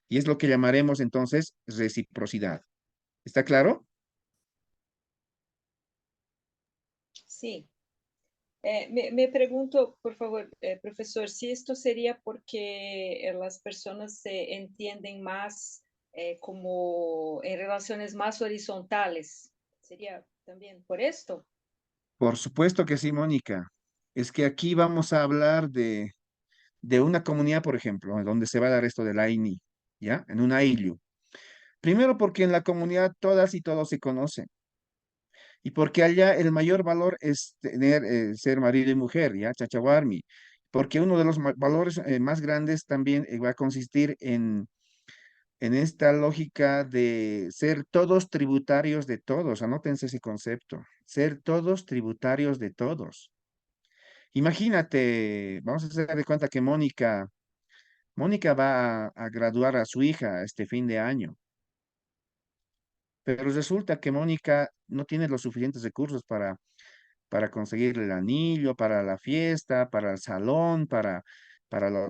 Y es lo que llamaremos entonces reciprocidad. ¿Está claro? Sí. Me pregunto, por favor, profesor, si esto sería porque las personas se entienden más como en relaciones más horizontales. ¿Sería también por esto? Por supuesto que sí, Mónica. Es que aquí vamos a hablar de una comunidad, por ejemplo, en donde se va a dar esto del AINI, ¿ya? En una ILU. Primero porque en la comunidad todas y todos se conocen. Y porque allá el mayor valor es tener, ser marido y mujer, ¿ya? Chachawarmi. Porque uno de los valores más grandes también va a consistir en esta lógica de ser todos tributarios de todos. Anótense ese concepto. Ser todos tributarios de todos. Imagínate, vamos a hacer de cuenta que Mónica va a graduar a su hija este fin de año, pero resulta que Mónica no tiene los suficientes recursos para conseguirle el anillo, para la fiesta, para el salón, para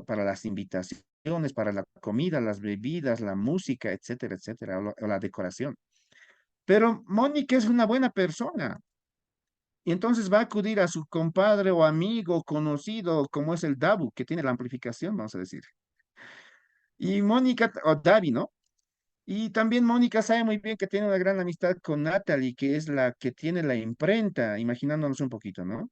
las invitaciones, para la comida, las bebidas, la música, etcétera, etcétera, o la decoración. Pero Mónica es una buena persona y entonces va a acudir a su compadre o amigo conocido como es el Dabu, que tiene la amplificación, vamos a decir. Y Mónica, o Davi, ¿no? Y también Mónica sabe muy bien que tiene una gran amistad con Natalie, que es la que tiene la imprenta, imaginándonos un poquito, ¿no?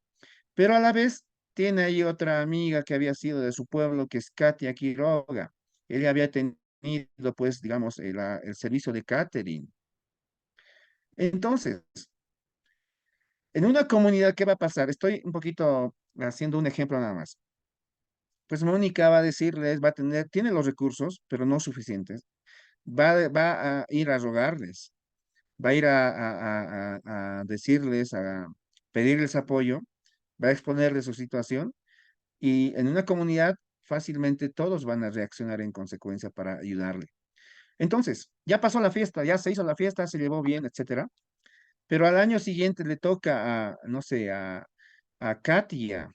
Pero a la vez tiene ahí otra amiga que había sido de su pueblo, que es Katia Quiroga. Ella había tenido, pues, digamos, el servicio de catering. Entonces, en una comunidad, ¿qué va a pasar? Estoy un poquito haciendo un ejemplo nada más. Pues Mónica va a decirles, va a tener, tiene los recursos, pero no suficientes. Va a ir a rogarles, va a ir a decirles, a pedirles apoyo, va a exponerles su situación, Y en una comunidad fácilmente todos van a reaccionar en consecuencia para ayudarle. Entonces, ya pasó la fiesta, ya se hizo la fiesta, se llevó bien, etcétera. Pero al año siguiente le toca a, no sé, a Katia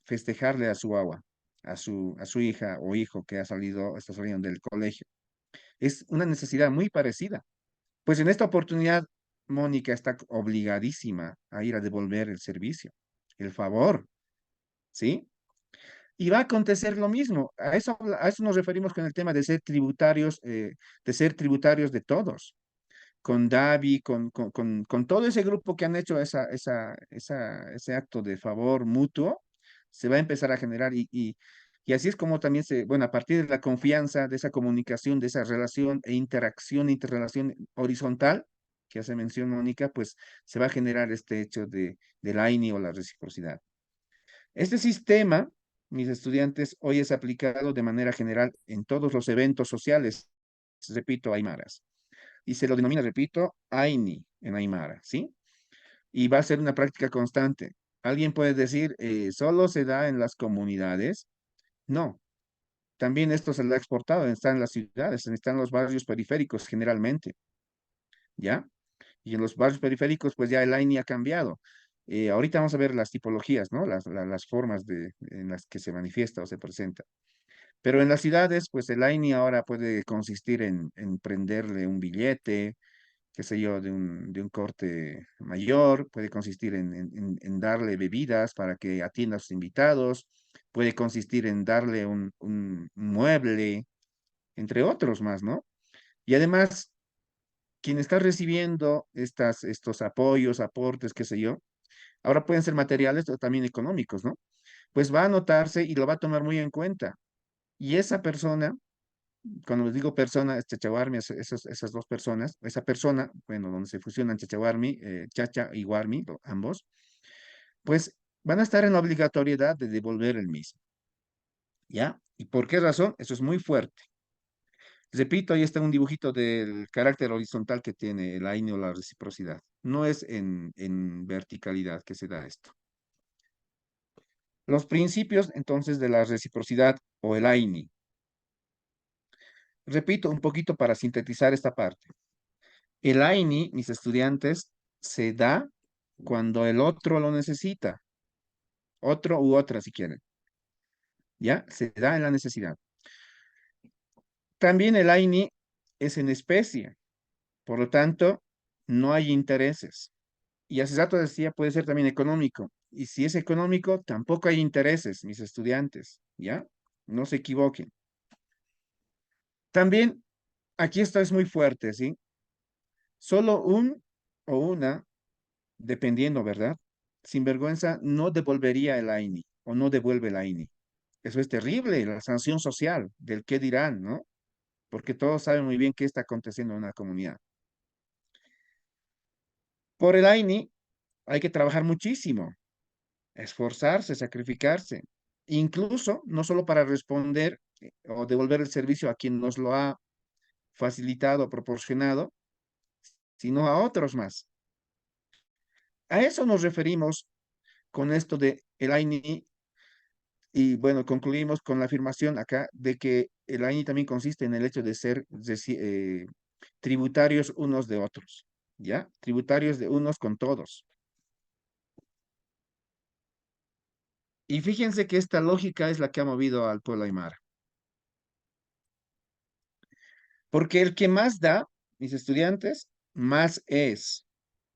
festejarle a su agua, a su hija o hijo que ha salido, está saliendo del colegio. Es una necesidad muy parecida. Pues en esta oportunidad, Mónica está obligadísima a ir a devolver el servicio, el favor, ¿sí? Y va a acontecer lo mismo. A eso nos referimos con el tema de ser tributarios de todos. Con Davi, con todo ese grupo que han hecho ese acto de favor mutuo, se va a empezar a generar y así es como también bueno, a partir de la confianza, de esa comunicación, de esa relación e interacción, interrelación horizontal, que hace mención Mónica, pues se va a generar este hecho del AINI o la reciprocidad. Este sistema, mis estudiantes, hoy es aplicado de manera general en todos los eventos sociales, repito, aymaras. Y se lo denomina, repito, AINI en Aymara, ¿sí? Y va a ser una práctica constante. Alguien puede decir, ¿solo se da en las comunidades? No, también esto se lo ha exportado, está en las ciudades, está en los barrios periféricos generalmente, ¿ya? Y en los barrios periféricos, pues ya el AINI ha cambiado. Ahorita vamos a ver las tipologías, ¿no? Las formas en las que se manifiesta o se presenta. Pero en las ciudades, pues el AINI ahora puede consistir en prenderle un billete, qué sé yo, de un corte mayor, puede consistir en darle bebidas para que atienda a sus invitados, puede consistir en darle un mueble, entre otros más, ¿no? Y además, quien está recibiendo estos apoyos, aportes, qué sé yo, ahora pueden ser materiales o también económicos, ¿no? Pues va a anotarse y lo va a tomar muy en cuenta. Y esa persona, cuando les digo persona, es Chachahuarmi, esas dos personas, esa persona, bueno, donde se fusionan Chachahuarmi, Chacha y Guarmi, ambos, pues van a estar en la obligatoriedad de devolver el mismo, ¿ya? ¿Y por qué razón? Eso es muy fuerte. Repito, ahí está un dibujito del carácter horizontal que tiene el AINI o la reciprocidad. No es en verticalidad que se da esto. Los principios, entonces, de la reciprocidad o el AINI. Repito un poquito para sintetizar esta parte. El AINI, mis estudiantes, se da cuando el otro lo necesita. Otro u otra, si quieren. ¿Ya? Se da en la necesidad. También el AINI es en especie. Por lo tanto, no hay intereses. Y hace rato decía, puede ser también económico. Y si es económico, tampoco hay intereses, mis estudiantes. ¿Ya? No se equivoquen. También, aquí esto es muy fuerte, ¿sí? Solo un o una, dependiendo, ¿verdad? Sinvergüenza no devolvería el AINI o no devuelve el AINI. Eso es terrible, la sanción social del qué dirán, ¿no? Porque todos saben muy bien qué está aconteciendo en una comunidad. Por el AINI hay que trabajar muchísimo, esforzarse, sacrificarse, incluso no solo para responder o devolver el servicio a quien nos lo ha facilitado, proporcionado, sino a otros más. A eso nos referimos con esto de el AINI. Y bueno, concluimos con la afirmación acá de que el AINI también consiste en el hecho de ser tributarios unos de otros, ¿ya? Tributarios de unos con todos. Y fíjense que esta lógica es la que ha movido al pueblo aymara. Porque el que más da, mis estudiantes, más es,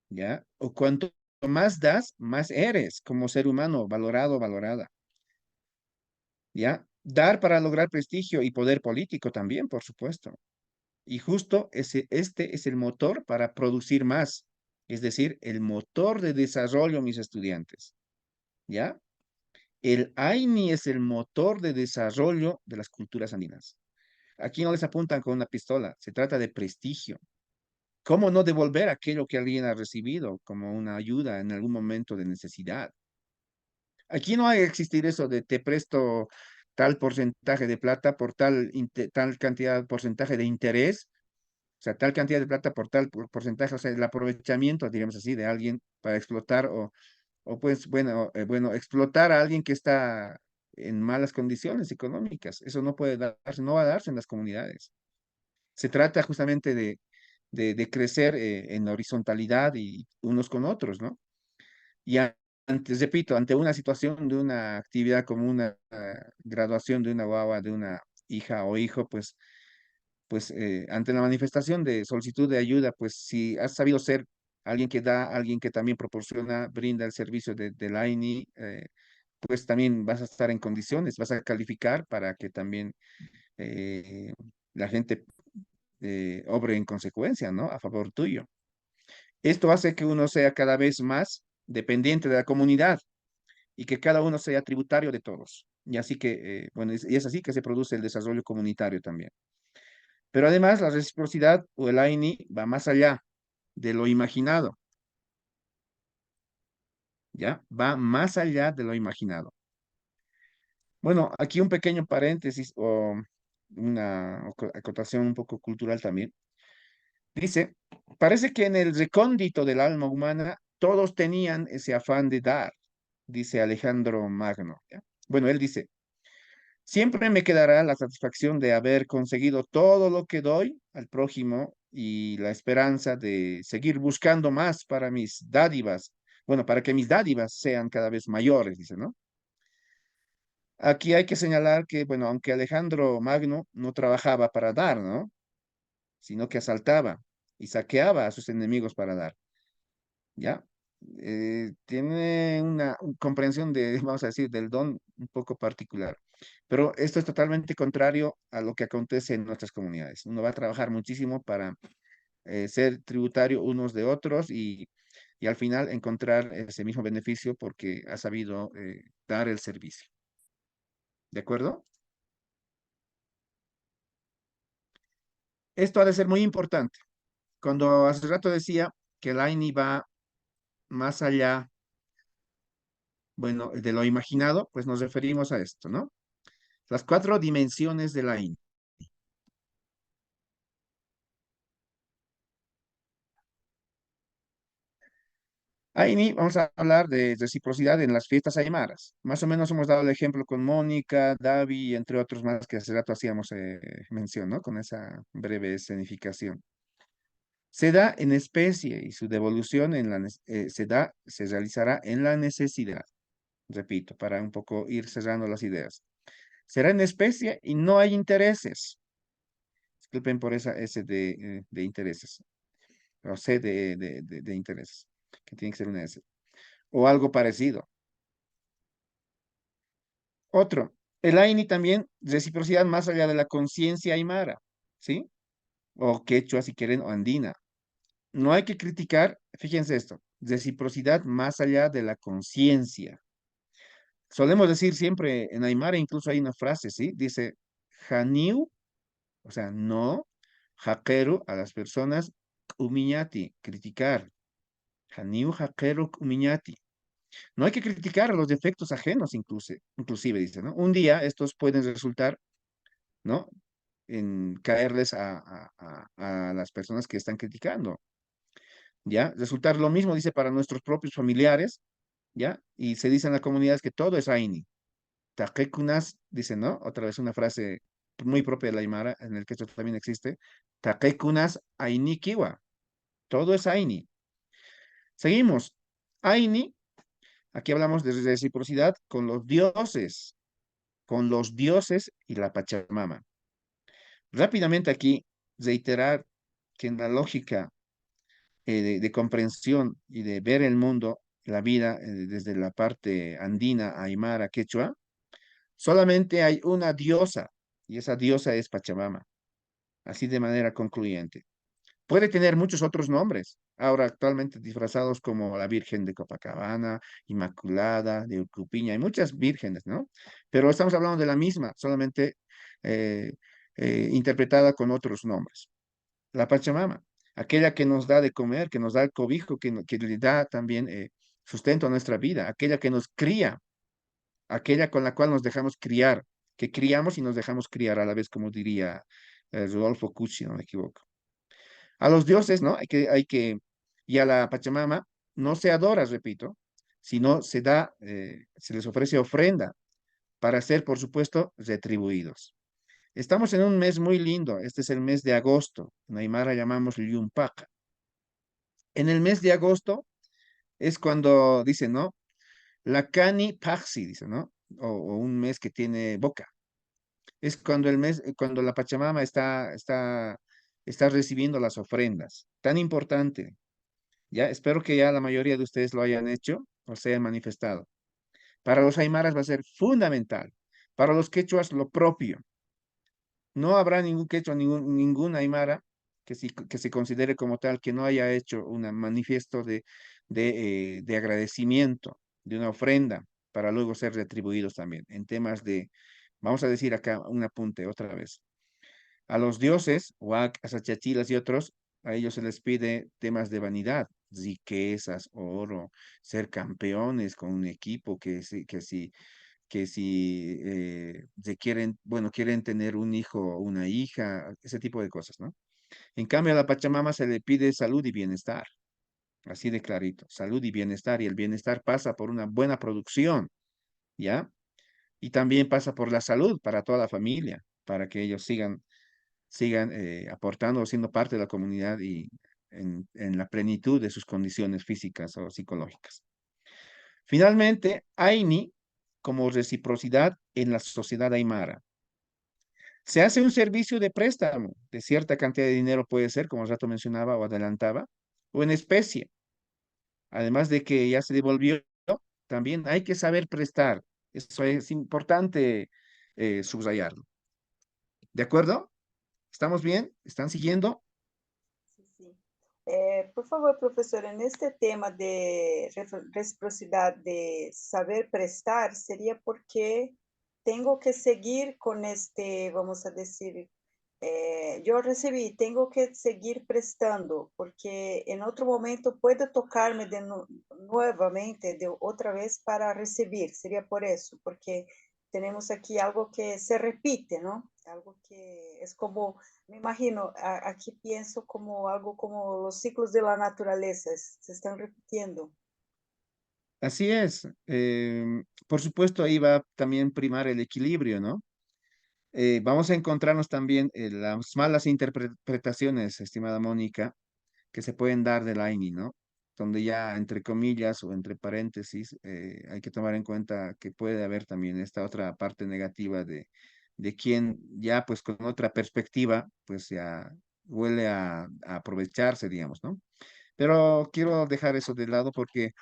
¿ya? O cuanto más das, más eres como ser humano, valorado, valorada, ¿ya? Dar para lograr prestigio y poder político también, por supuesto. Y justo este es el motor para producir más, es decir, el motor de desarrollo, mis estudiantes, ¿ya? El AINI es el motor de desarrollo de las culturas andinas. Aquí no les apuntan con una pistola, se trata de prestigio. ¿Cómo no devolver aquello que alguien ha recibido como una ayuda en algún momento de necesidad? Aquí no hay que existir eso de te presto tal porcentaje de plata por tal cantidad, porcentaje de interés, o sea, tal cantidad de plata por tal porcentaje, o sea, el aprovechamiento, digamos así, de alguien para explotar o pues, bueno, explotar a alguien que está en malas condiciones económicas. Eso no puede darse, no va a darse en las comunidades. Se trata justamente de crecer en la horizontalidad y unos con otros, ¿no? Y antes, repito, ante una situación de una actividad como una graduación de una guagua, de una hija o hijo, pues ante la manifestación de solicitud de ayuda, pues si has sabido ser alguien que da, alguien que también proporciona, brinda el servicio de la AINI, pues también vas a estar en condiciones, vas a calificar para que también eh, la gente obre en consecuencia, ¿no? A favor tuyo. Esto hace que uno sea cada vez más dependiente de la comunidad y que cada uno sea tributario de todos. Y así que, bueno, y es así que se produce el desarrollo comunitario también. Pero además la reciprocidad o el AINI va más allá de lo imaginado, ¿ya? Va más allá de lo imaginado. Bueno, aquí un pequeño paréntesis o una acotación un poco cultural también. Dice, parece que en el recóndito del alma humana todos tenían ese afán de dar, dice Alejandro Magno, ¿ya? Bueno, él dice, siempre me quedará la satisfacción de haber conseguido todo lo que doy al prójimo y la esperanza de seguir buscando más para mis dádivas, bueno, para que mis dádivas sean cada vez mayores, dice, ¿no? Aquí hay que señalar que, bueno, aunque Alejandro Magno no trabajaba para dar, ¿no? Sino que asaltaba y saqueaba a sus enemigos para dar, ¿ya? Tiene una comprensión de, vamos a decir, del don un poco particular. Pero esto es totalmente contrario a lo que acontece en nuestras comunidades. Uno va a trabajar muchísimo para ser tributario unos de otros y al final encontrar ese mismo beneficio porque ha sabido dar el servicio. ¿De acuerdo? Esto ha de ser muy importante. Cuando hace rato decía que el AINI va más allá, bueno, de lo imaginado, pues nos referimos a esto, ¿no? Las cuatro dimensiones del AINI. Ahí vamos a hablar de reciprocidad en las fiestas aymaras. Más o menos hemos dado el ejemplo con Mónica, Davi y entre otros más que hace rato hacíamos mención, ¿no? Con esa breve escenificación. Se da en especie y su devolución se realizará en la necesidad. Repito, para un poco ir cerrando las ideas. Será en especie y no hay intereses. Disculpen por esa S de intereses. O C de intereses, que tiene que ser una S. O algo parecido. Otro, el AINI también, reciprocidad más allá de la conciencia aymara, ¿sí? O quechua, si quieren, o andina. No hay que criticar, fíjense esto, reciprocidad más allá de la conciencia. Solemos decir siempre en aymara, incluso hay una frase, ¿sí? Dice, Janiu, o sea, no, jaqueru a las personas, umiñati, criticar. Janiu, jaqueru, umiñati. No hay que criticar los defectos ajenos, inclusive, dice, ¿no? Un día estos pueden resultar, ¿no? En caerles a las personas que están criticando, ¿ya? Resultar lo mismo, dice, para nuestros propios familiares, ¿ya? Y se dice en la comunidad que todo es Aini. Taquekunas, dice, ¿no? Otra vez una frase muy propia de la Aymara, en el que esto también existe. Taquekunas Aini Kiwa. Todo es Aini. Seguimos. Aini, aquí hablamos de reciprocidad con los dioses y la Pachamama. Rápidamente aquí, reiterar que en la lógica de comprensión y de ver el mundo, la vida, desde la parte andina, aymara, quechua, solamente hay una diosa, y esa diosa es Pachamama, así de manera concluyente. Puede tener muchos otros nombres, ahora actualmente disfrazados como la Virgen de Copacabana, Inmaculada, de Urcupiña, hay muchas vírgenes, ¿no? Pero estamos hablando de la misma, solamente eh, interpretada con otros nombres. La Pachamama, aquella que nos da de comer, que nos da el cobijo, que le da también sustento a nuestra vida, aquella que nos cría, aquella con la cual nos dejamos criar, que criamos y nos dejamos criar a la vez, como diría Rodolfo Cucci, no me equivoco. A los dioses, ¿no? Y a la Pachamama no se adora, repito, sino se da, se les ofrece ofrenda para ser, por supuesto, retribuidos. Estamos en un mes muy lindo, este es el mes de agosto, en Aymara llamamos Llumpaca. En el mes de agosto es cuando dice, ¿no? La cani paxi, dice, ¿no? O un mes que tiene boca. Es cuando el mes, cuando la Pachamama está recibiendo las ofrendas. Tan importante. Ya, espero que ya la mayoría de ustedes lo hayan hecho o se hayan manifestado. Para los aymaras va a ser fundamental. Para los quechuas, lo propio. No habrá ningún quechua, ningún aymara que se considere como tal que no haya hecho un manifiesto de agradecimiento, de una ofrenda, para luego ser retribuidos también en temas de, vamos a decir acá un apunte otra vez. A los dioses, Huac, Azachachilas y otros, a ellos se les pide temas de vanidad, riquezas, oro, ser campeones con un equipo que si se quieren, bueno, quieren tener un hijo o una hija, ese tipo de cosas, ¿no? En cambio, a la Pachamama se le pide salud y bienestar, así de clarito, salud y bienestar, y el bienestar pasa por una buena producción, ¿ya? Y también pasa por la salud para toda la familia, para que ellos sigan aportando, siendo parte de la comunidad y en la plenitud de sus condiciones físicas o psicológicas. Finalmente, Aini como reciprocidad en la sociedad aymara. Se hace un servicio de préstamo de cierta cantidad de dinero, puede ser, como el rato mencionaba o adelantaba, o en especie. Además de que ya se devolvió, también hay que saber prestar. Eso es importante subrayarlo. ¿De acuerdo? ¿Estamos bien? ¿Están siguiendo? Sí, sí. Por favor, professor, neste tema de reciprocidade, de saber prestar, seria porque tenho que seguir com este, vamos a decir, eu recebi, tenho que seguir prestando, porque em outro momento pode tocar-me novamente, de outra vez, para receber. Seria por isso, porque temos aqui algo que se repite, não? Algo que é como, me imagino, aquí pienso como algo como los ciclos de la naturaleza, se están repitiendo. Así es. Por supuesto, ahí va también primar el equilibrio, ¿no? Vamos a encontrarnos también las malas interpretaciones, estimada Mónica, que se pueden dar del AINI, ¿no? Donde ya entre comillas o entre paréntesis hay que tomar en cuenta que puede haber también esta otra parte negativa de quien ya pues con otra perspectiva pues ya huele a aprovecharse, digamos, ¿no? Pero quiero dejar eso de lado porque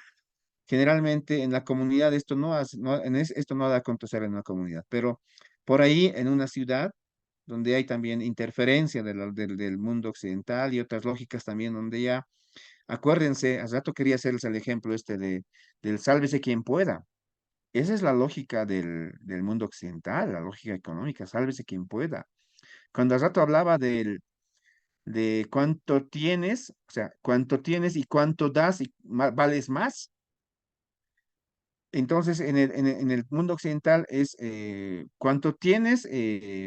generalmente en la comunidad esto no, esto no da a acontecer en una comunidad, pero por ahí en una ciudad donde hay también interferencia del mundo occidental y otras lógicas también donde ya, acuérdense, hace rato quería hacerles el ejemplo este del sálvese quien pueda. Esa es la lógica del mundo occidental, la lógica económica, sálvese quien pueda. Cuando hace rato hablaba de cuánto tienes, o sea, cuánto tienes y cuánto das y vales más. Entonces, en el mundo occidental es cuánto tienes,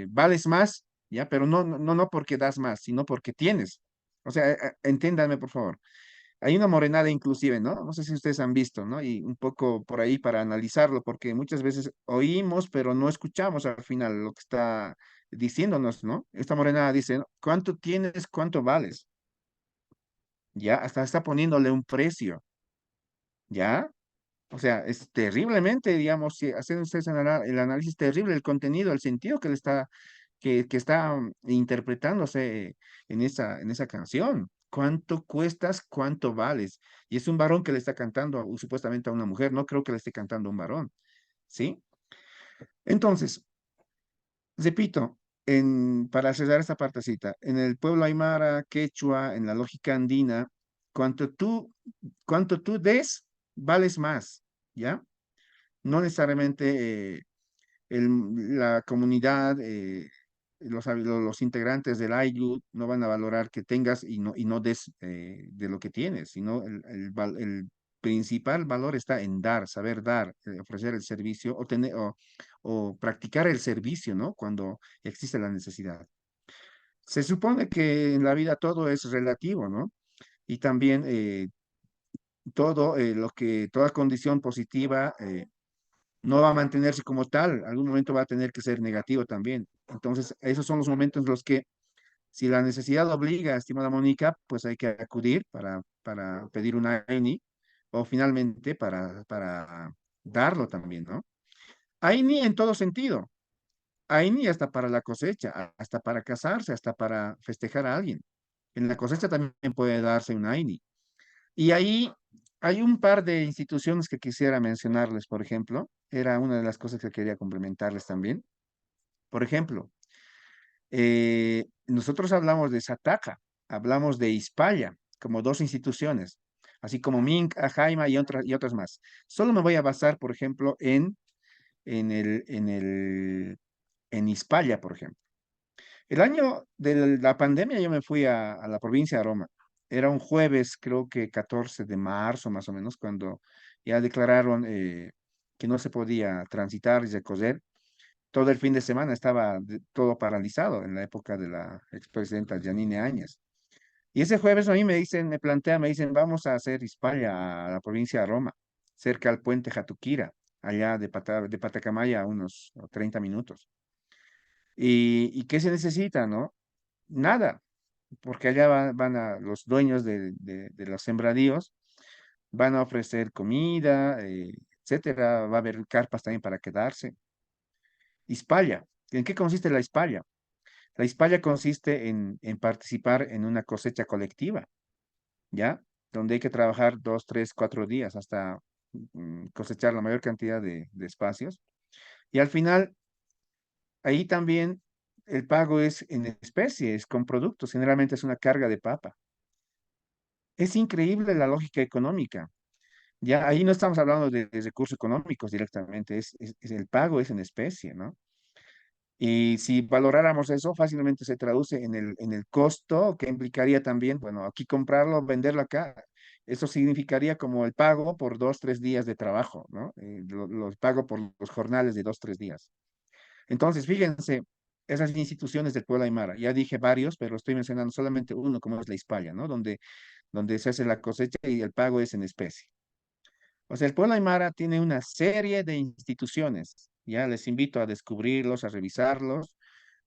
vales más, ¿ya? Pero no porque das más, sino porque tienes. O sea, entiéndanme, por favor. Hay una morenada inclusive, ¿no? No sé si ustedes han visto, ¿no? Y un poco por ahí para analizarlo, porque muchas veces oímos, pero no escuchamos al final lo que está diciéndonos, ¿no? Esta morenada dice, ¿no? ¿Cuánto tienes, cuánto vales? Ya, hasta está poniéndole un precio, ¿ya? O sea, es terriblemente, digamos, si hacen ustedes el análisis terrible, el contenido, el sentido que está interpretándose en esa canción. ¿Cuánto cuestas? ¿Cuánto vales? Y es un varón que le está cantando supuestamente a una mujer, no creo que le esté cantando a un varón, ¿sí? Entonces, repito, para cerrar esta partecita, en el pueblo aymara, quechua, en la lógica andina, cuanto tú des, vales más, ¿ya? No necesariamente la comunidad, los integrantes del ILU no van a valorar que tengas y no des de lo que tienes, sino el principal valor está en dar, saber dar, ofrecer el servicio o practicar el servicio, ¿no? Cuando existe la necesidad. Se supone que en la vida todo es relativo, ¿no? Y también toda condición positiva no va a mantenerse como tal, algún momento va a tener que ser negativo también. Entonces, esos son los momentos en los que, si la necesidad obliga, estimada Mónica, pues hay que acudir para pedir una AINI o finalmente para darlo también, ¿no? AINI en todo sentido. AINI hasta para la cosecha, hasta para casarse, hasta para festejar a alguien. En la cosecha también puede darse un AINI. Y ahí hay un par de instituciones que quisiera mencionarles, por ejemplo. Era una de las cosas que quería complementarles también. Por ejemplo, nosotros hablamos de Sataka, hablamos de Ispaya, como dos instituciones, así como Mink, Ajaima y otras más. Solo me voy a basar, por ejemplo, en Ispaya, por ejemplo. El año de la pandemia yo me fui a la provincia de Roma. Era un jueves, creo que 14 de marzo más o menos, cuando ya declararon que no se podía transitar y recorrer. Todo el fin de semana estaba todo paralizado en la época de la expresidenta Janine Áñez. Y ese jueves a mí me dicen, vamos a hacer Hispania a la provincia de Roma, cerca al puente Jatuquira, allá de Patacamaya, a unos 30 minutos. ¿Y qué se necesita, no? Nada, porque allá van a los dueños de los sembradíos, van a ofrecer comida, etcétera, va a haber carpas también para quedarse. Hispaya, ¿en qué consiste la Hispaya? La Hispaya consiste en participar en una cosecha colectiva, ¿ya? Donde hay que trabajar 2, 3, 4 días hasta cosechar la mayor cantidad de espacios. Y al final, ahí también el pago es en especie, es con productos, generalmente es una carga de papa. Es increíble la lógica económica. Ya ahí no estamos hablando de recursos económicos directamente, el pago es en especie, ¿no? Y si valoráramos eso, fácilmente se traduce en el costo que implicaría también, bueno, aquí comprarlo, venderlo acá. Eso significaría como el pago por 2, 3 días de trabajo, ¿no? Los pago por los jornales de 2, 3 días. Entonces, fíjense, esas instituciones del pueblo aymara, ya dije varios, pero estoy mencionando solamente uno, como es la Hispaya, ¿no? Donde se hace la cosecha y el pago es en especie. O sea, el pueblo aymara tiene una serie de instituciones. Ya les invito a descubrirlos, a revisarlos,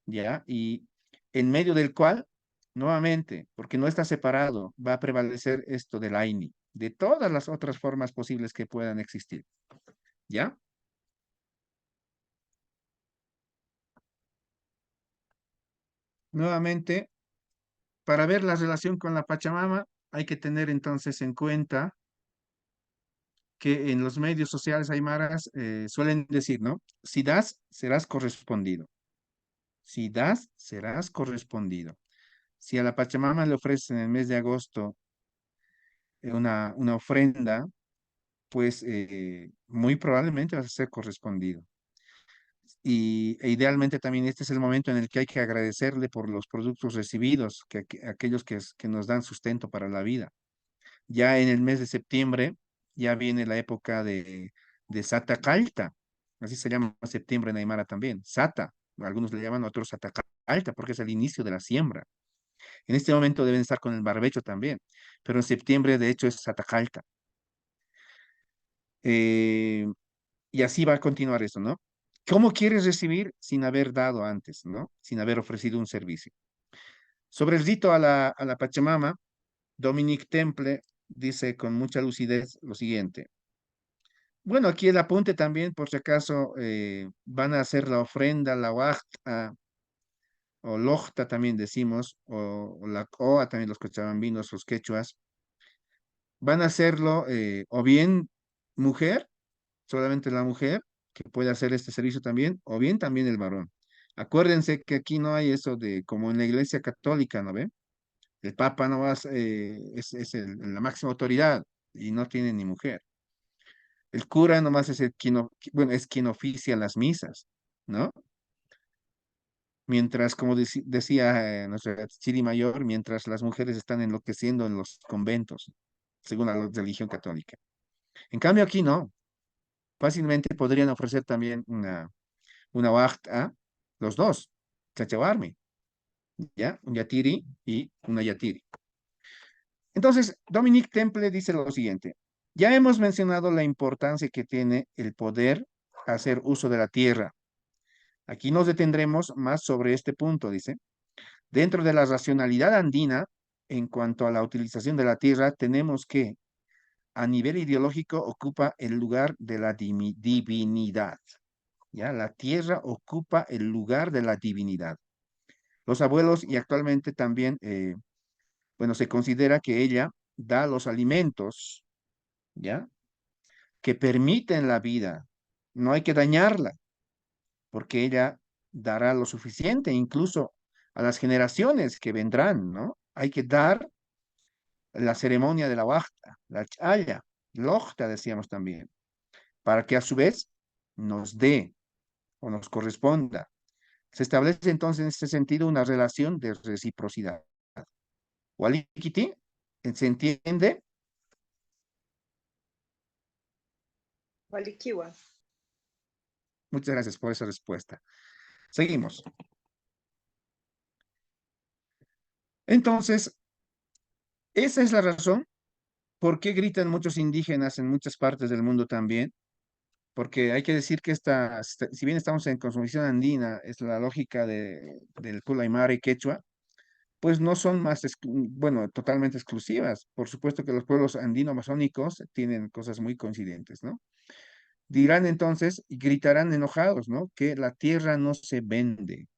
ya, y en medio del cual, nuevamente, porque no está separado, va a prevalecer esto del AINI, de todas las otras formas posibles que puedan existir. ¿Ya? Nuevamente, para ver la relación con la Pachamama, hay que tener entonces en cuenta que en los medios sociales aymaras suelen decir, ¿no? Si das, serás correspondido. Si das, serás correspondido. Si a la Pachamama le ofreces en el mes de agosto una ofrenda, pues muy probablemente vas a ser correspondido. E idealmente también este es el momento en el que hay que agradecerle por los productos recibidos, aquellos que nos dan sustento para la vida. Ya en el mes de septiembre, ya viene la época de Sata Calta, así se llama septiembre en Aymara también, Sata, algunos le llaman otros Sata Calta, porque es el inicio de la siembra. En este momento deben estar con el barbecho también, pero en septiembre de hecho es Sata Calta. Eh, y así va a continuar eso, ¿no? ¿Cómo quieres recibir sin haber dado antes, ¿no? Sin haber ofrecido un servicio. Sobre el rito a la Pachamama, Dominic Temple dice con mucha lucidez lo siguiente. Bueno, aquí el apunte también, por si acaso, van a hacer la ofrenda, la wajta, o lojta también decimos, o la coa también los cochabambinos, los quechuas. Van a hacerlo o bien mujer, solamente la mujer, que puede hacer este servicio también, o bien también el varón. Acuérdense que aquí no hay eso de, como en la iglesia católica, ¿no ve? El papa no va es la máxima autoridad y no tiene ni mujer. El cura nomás es bueno, es quien oficia las misas, ¿no? Mientras, como decía nuestra Chiri Mayor, mientras las mujeres están enloqueciendo en los conventos, según la religión católica. En cambio aquí no. Fácilmente podrían ofrecer también una wajta, los dos, chachawarmi, ¿ya? Un yatiri y una yatiri. Entonces, Dominic Temple dice lo siguiente. Ya hemos mencionado la importancia que tiene el poder hacer uso de la tierra. Aquí nos detendremos más sobre este punto, dice. Dentro de la racionalidad andina, en cuanto a la utilización de la tierra, tenemos que, a nivel ideológico, ocupa el lugar de la divinidad. ¿Ya? La tierra ocupa el lugar de la divinidad. Los abuelos y actualmente también, bueno, se considera que ella da los alimentos, ¿ya? Que permiten la vida. No hay que dañarla, porque ella dará lo suficiente, incluso a las generaciones que vendrán, ¿no? Hay que dar la ceremonia de la wajta, la chaya, lojta decíamos también, para que a su vez nos dé o nos corresponda. Se establece entonces en este sentido una relación de reciprocidad. Walikiti, ¿se entiende? Walikiwa. Muchas gracias por esa respuesta. Seguimos. Entonces, esa es la razón por qué gritan muchos indígenas en muchas partes del mundo también, porque hay que decir que si bien estamos en cosmovisión andina, es la lógica del Kula Aymara y Quechua, pues no son más, bueno, totalmente exclusivas. Por supuesto que los pueblos andino-amazónicos tienen cosas muy coincidentes, ¿no? Dirán entonces y gritarán enojados, ¿no? Que la tierra no se vende.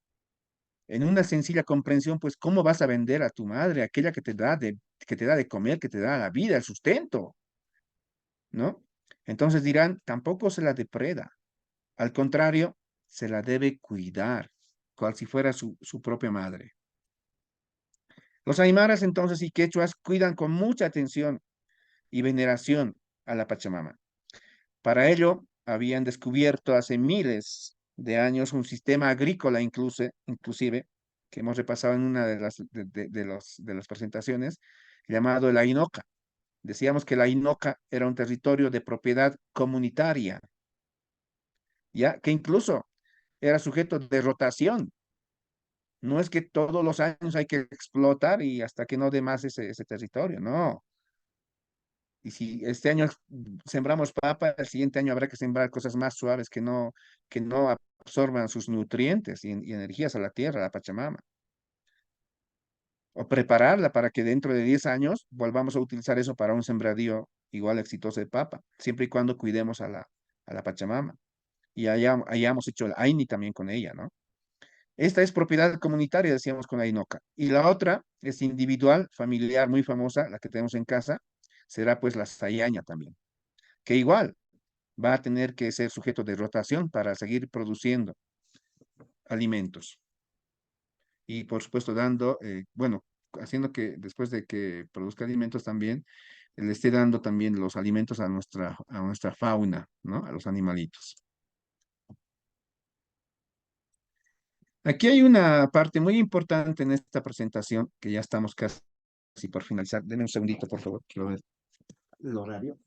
En una sencilla comprensión, pues, ¿cómo vas a vender a tu madre, aquella que te da de comer, que te da la vida, el sustento, ¿no? Entonces dirán, tampoco se la depreda. Al contrario, se la debe cuidar, cual si fuera su propia madre. Los aymaras entonces y quechuas cuidan con mucha atención y veneración a la Pachamama. Para ello, habían descubierto hace miles de años un sistema agrícola inclusive, que hemos repasado en una de las presentaciones, llamado el Ainoca. Decíamos que la Ainoca era un territorio de propiedad comunitaria, ya que incluso era sujeto de rotación. No es que todos los años hay que explotar y hasta que no dé más ese territorio, no. Y si este año sembramos papa, el siguiente año habrá que sembrar cosas más suaves que no absorban sus nutrientes y energías a la tierra, a la Pachamama. O prepararla para que dentro de 10 años volvamos a utilizar eso para un sembradío igual exitoso de papa, siempre y cuando cuidemos a la Pachamama. Y hayamos hecho el Aini también con ella, ¿no? Esta es propiedad comunitaria, decíamos con la Inoca. Y la otra es individual, familiar, muy famosa, la que tenemos en casa, será pues la Sayaña también, que igual va a tener que ser sujeto de rotación para seguir produciendo alimentos. Y por supuesto dando, bueno, haciendo que después de que produzca alimentos también, le esté dando también los alimentos a nuestra fauna, ¿no? A los animalitos. Aquí hay una parte muy importante en esta presentación, que ya estamos casi por finalizar. Denme un segundito, por favor, quiero ver el horario.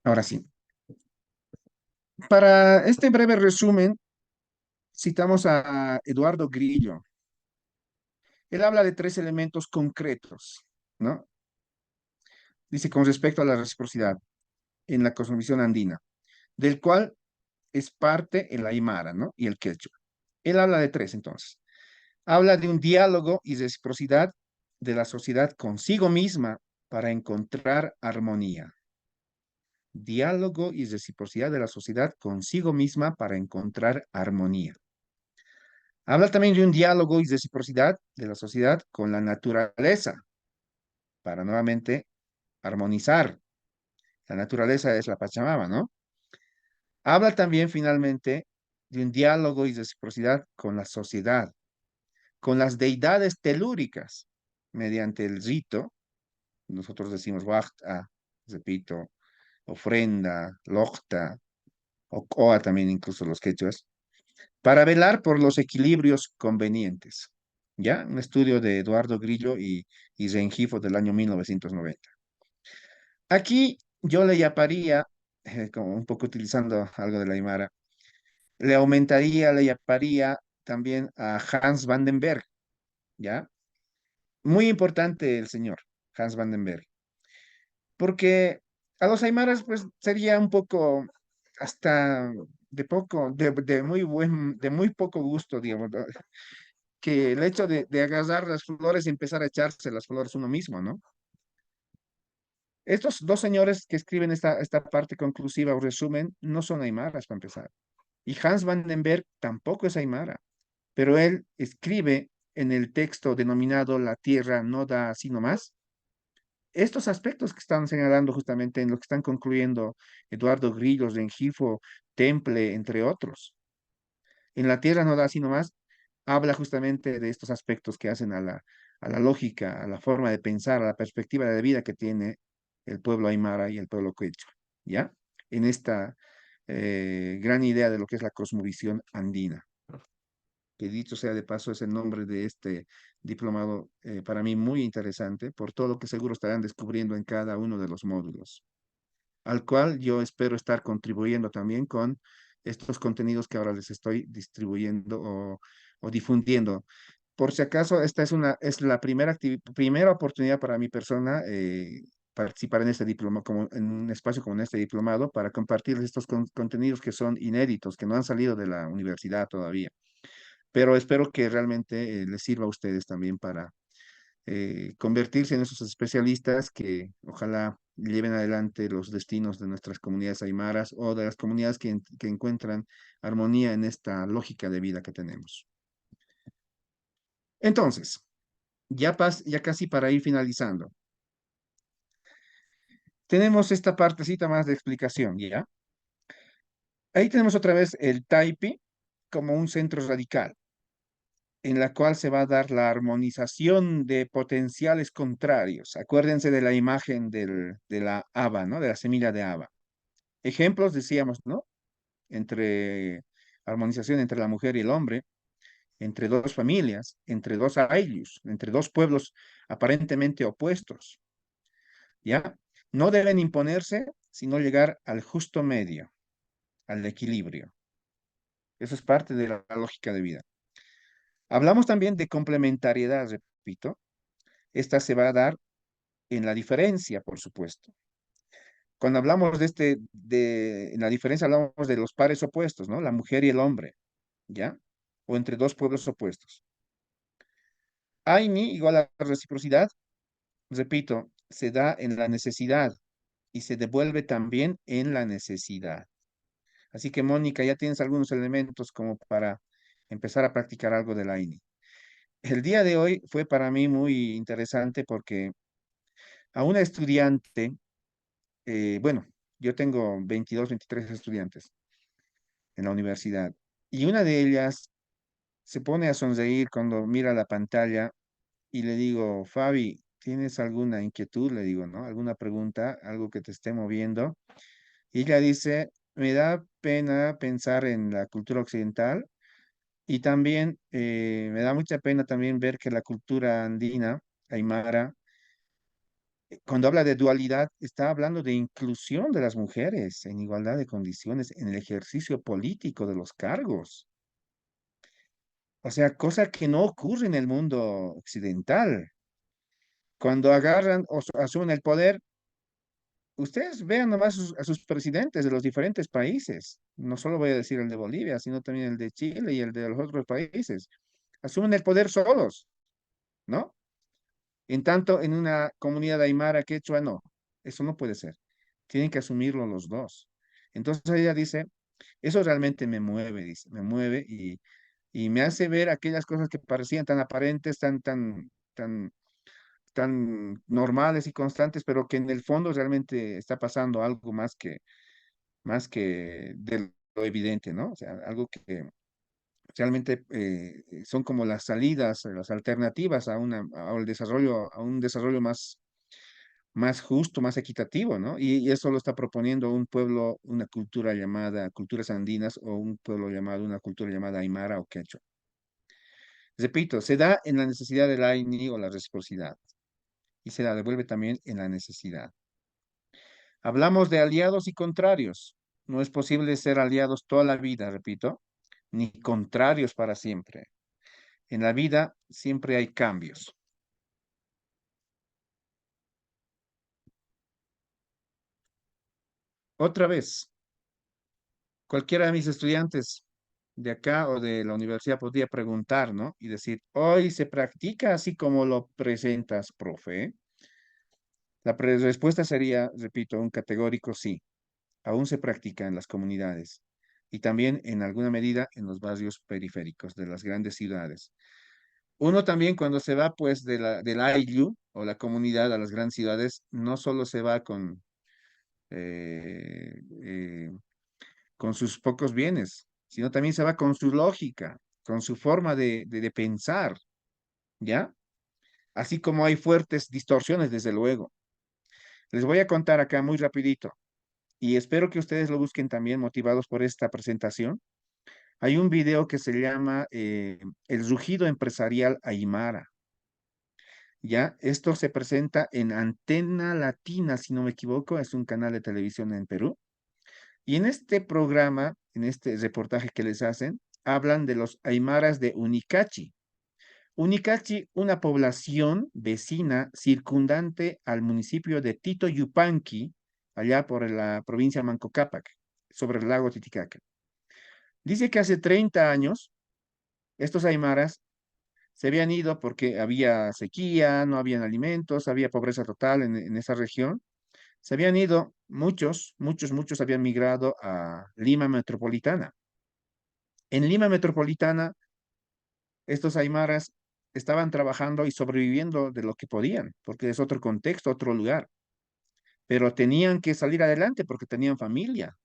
Ahora sí. Para este breve resumen, citamos a Eduardo Grillo. Él habla de 3 elementos concretos, ¿no? Dice con respecto a la reciprocidad en la cosmovisión andina, del cual es parte el aymara, ¿no? Y el quechua. Él habla de 3, entonces. Habla de un diálogo y reciprocidad de la sociedad consigo misma para encontrar armonía. Diálogo y reciprocidad de la sociedad consigo misma para encontrar armonía. Habla también de un diálogo y reciprocidad de la sociedad con la naturaleza para nuevamente armonizar. La naturaleza es la Pachamama, ¿no? Habla también finalmente de un diálogo y reciprocidad con la sociedad, con las deidades telúricas, mediante el rito. Nosotros decimos waqta, repito, ofrenda, loqta, o koa también incluso los quechuas, para velar por los equilibrios convenientes. ¿Ya? Un estudio de Eduardo Grillo y Rengifo del año 1990. Aquí yo le llamaría, como un poco utilizando algo de la Aymara, le llamaría también a Hans van den Berg, ¿ya? Muy importante el señor Hans van den Berg. porque a los aymaras pues sería un poco hasta de muy poco gusto, digamos, ¿no? Que el hecho de agarrar las flores y empezar a echarse las flores uno mismo, ¿no? Estos dos señores que escriben esta parte conclusiva o resumen no son aymaras para empezar. Y Hans van den Berg tampoco es aymara, pero él escribe en el texto denominado La tierra no da sino más estos aspectos que están señalando justamente en lo que están concluyendo Eduardo Grillos, Rengifo, Temple, entre otros. En La tierra no da sino más, habla justamente de estos aspectos que hacen a la lógica, a la forma de pensar, a la perspectiva de vida que tiene el pueblo aymara y el pueblo quechua, ¿ya? En esta gran idea de lo que es la cosmovisión andina, que dicho sea de paso es el nombre de este diplomado para mí muy interesante por todo lo que seguro estarán descubriendo en cada uno de los módulos, al cual yo espero estar contribuyendo también con estos contenidos que ahora les estoy distribuyendo o difundiendo. Por si acaso, esta es la primera oportunidad para mi persona participar en este diploma, como en un espacio como en este diplomado, para compartir estos contenidos que son inéditos, que no han salido de la universidad todavía. Pero espero que realmente les sirva a ustedes también para convertirse en esos especialistas que ojalá lleven adelante los destinos de nuestras comunidades aymaras o de las comunidades que encuentran armonía en esta lógica de vida que tenemos. Entonces, ya casi para ir finalizando, tenemos esta partecita más de explicación, ¿ya? Ahí tenemos otra vez el TAIPI como un centro radical, en la cual se va a dar la armonización de potenciales contrarios. Acuérdense de la imagen de la haba, ¿no? De la semilla de haba. Ejemplos, decíamos, ¿no? Entre armonización entre la mujer y el hombre, entre dos familias, entre dos ayllus, entre dos pueblos aparentemente opuestos, ¿ya? No deben imponerse, sino llegar al justo medio, al equilibrio. Eso es parte de la lógica de vida. Hablamos también de complementariedad, repito. Esta se va a dar en la diferencia, por supuesto. Cuando hablamos en la diferencia hablamos de los pares opuestos, ¿no? La mujer y el hombre, ¿ya? O entre dos pueblos opuestos. Aini igual a reciprocidad, repito, se da en la necesidad y se devuelve también en la necesidad. Así que, Mónica, ya tienes algunos elementos como para empezar a practicar algo del Aini. El día de hoy fue para mí muy interesante porque a una estudiante, bueno, yo tengo 22, 23 estudiantes en la universidad y una de ellas se pone a sonreír cuando mira la pantalla y le digo, Fabi, ¿tienes alguna inquietud? Le digo, ¿no? ¿Alguna pregunta? ¿Algo que te esté moviendo? Y ella dice, me da pena pensar en la cultura occidental y también me da mucha pena también ver que la cultura andina, aymara, cuando habla de dualidad, está hablando de inclusión de las mujeres en igualdad de condiciones en el ejercicio político de los cargos. O sea, cosa que no ocurre en el mundo occidental. Cuando agarran o asumen el poder, ustedes vean nomás a sus presidentes de los diferentes países. No solo voy a decir el de Bolivia, sino también el de Chile y el de los otros países. Asumen el poder solos, ¿no? En tanto, en una comunidad aymara, quechua, no. Eso no puede ser. Tienen que asumirlo los dos. Entonces ella dice, eso realmente me mueve, dice, me mueve y me hace ver aquellas cosas que parecían tan aparentes, tan normales y constantes, pero que en el fondo realmente está pasando algo más que de lo evidente, ¿no? O sea, algo que realmente son como las salidas, las alternativas a un desarrollo más justo, más equitativo, ¿no? Y eso lo está proponiendo un pueblo, una cultura llamada culturas andinas o un pueblo llamado, una cultura llamada aymara o quechua. Repito, se da en la necesidad del Aini o la reciprocidad y se la devuelve también en la necesidad. Hablamos de aliados y contrarios. No es posible ser aliados toda la vida, repito, ni contrarios para siempre. En la vida siempre hay cambios. Otra vez, cualquiera de mis estudiantes de acá o de la universidad podría preguntar, ¿no? Y decir, ¿hoy se practica así como lo presentas, profe? La respuesta sería, repito, un categórico sí. Aún se practica en las comunidades y también en alguna medida en los barrios periféricos de las grandes ciudades. Uno también cuando se va pues del ILU o la comunidad a las grandes ciudades, no solo se va eh, eh, con sus pocos bienes, sino también se va con su lógica, con su forma de pensar, ¿ya? Así como hay fuertes distorsiones, desde luego. Les voy a contar acá muy rapidito y espero que ustedes lo busquen también motivados por esta presentación. Hay un video que se llama El rugido empresarial Aymara. Ya, esto se presenta en Antena Latina, si no me equivoco, es un canal de televisión en Perú. Y en este programa, en este reportaje que les hacen, hablan de los aymaras de Unicachi. Unicachi, una población vecina circundante al municipio de Tito Yupanqui, allá por la provincia de Manco Cápac, sobre el lago Titicaca. Dice que hace 30 años, estos aymaras se habían ido porque había sequía, no habían alimentos, había pobreza total en esa región. Se habían ido, muchos habían migrado a Lima Metropolitana. En Lima Metropolitana, estos aymaras estaban trabajando y sobreviviendo de lo que podían, porque es otro contexto, otro lugar, pero tenían que salir adelante porque tenían familia,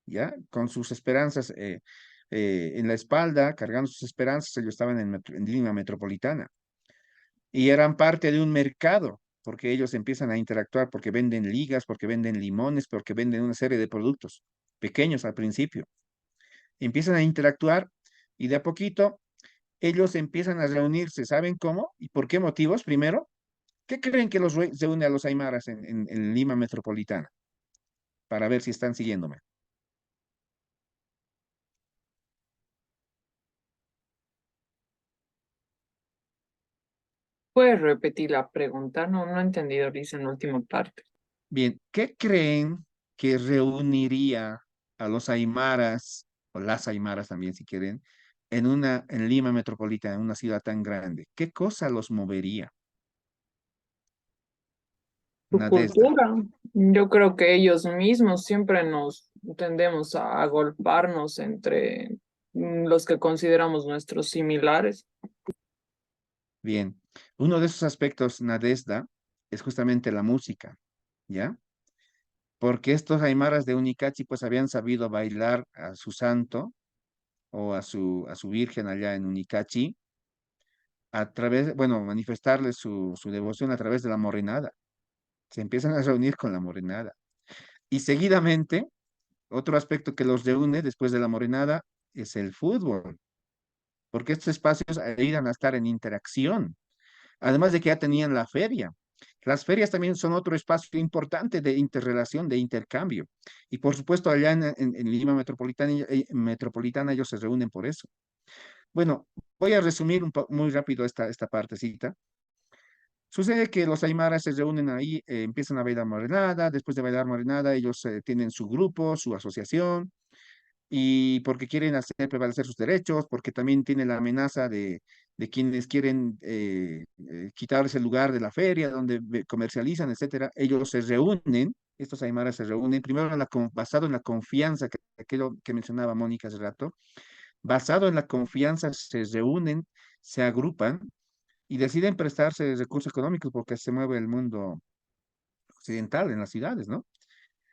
¿ya? Con sus esperanzas en la espalda, cargando sus esperanzas, ellos estaban en Lima Metropolitana y eran parte de un mercado, porque ellos empiezan a interactuar, porque venden ligas, porque venden limones, porque venden una serie de productos pequeños al principio. Empiezan a interactuar y de a poquito ellos empiezan a reunirse. ¿Saben cómo y por qué motivos? Primero, ¿qué creen que los reúne a los aymaras en Lima Metropolitana? Para ver si están siguiéndome. ¿Puedes repetir la pregunta? No, no he entendido, Lisa, en la última parte. Bien, ¿qué creen que reuniría a los aymaras, o las aymaras también si quieren, en Lima Metropolitana, en una ciudad tan grande? ¿Qué cosa los movería? Su Nadezhda. cultura. Yo creo que ellos mismos siempre nos tendemos a agolparnos entre los que consideramos nuestros similares. Bien, uno de esos aspectos, Nadezhda, es justamente la música, ¿ya? Porque estos aymaras de Unicachi pues habían sabido bailar a su santo o a su virgen allá en Unicachi a través, bueno, manifestarle su devoción a través de la morenada. Se empiezan a reunir con la morenada. Y seguidamente, otro aspecto que los reúne después de la morenada es el fútbol, porque estos espacios ayudan a estar en interacción. Además de que ya tenían la feria. Las ferias también son otro espacio importante de interrelación, de intercambio. Y por supuesto, allá en Lima Metropolitana ellos se reúnen por eso. Bueno, voy a resumir muy rápido esta partecita. Sucede que los aymaras se reúnen ahí, empiezan a bailar morenada, después de bailar morenada ellos tienen su grupo, su asociación, y porque quieren hacer prevalecer sus derechos, porque también tienen la amenaza de quienes quieren quitarles el lugar de la feria donde comercializan, etcétera. Ellos se reúnen, estos aymaras se reúnen, primero basado en la confianza, aquello que mencionaba Mónica hace rato, basado en la confianza se reúnen, se agrupan y deciden prestarse recursos económicos porque se mueve el mundo occidental en las ciudades, ¿no?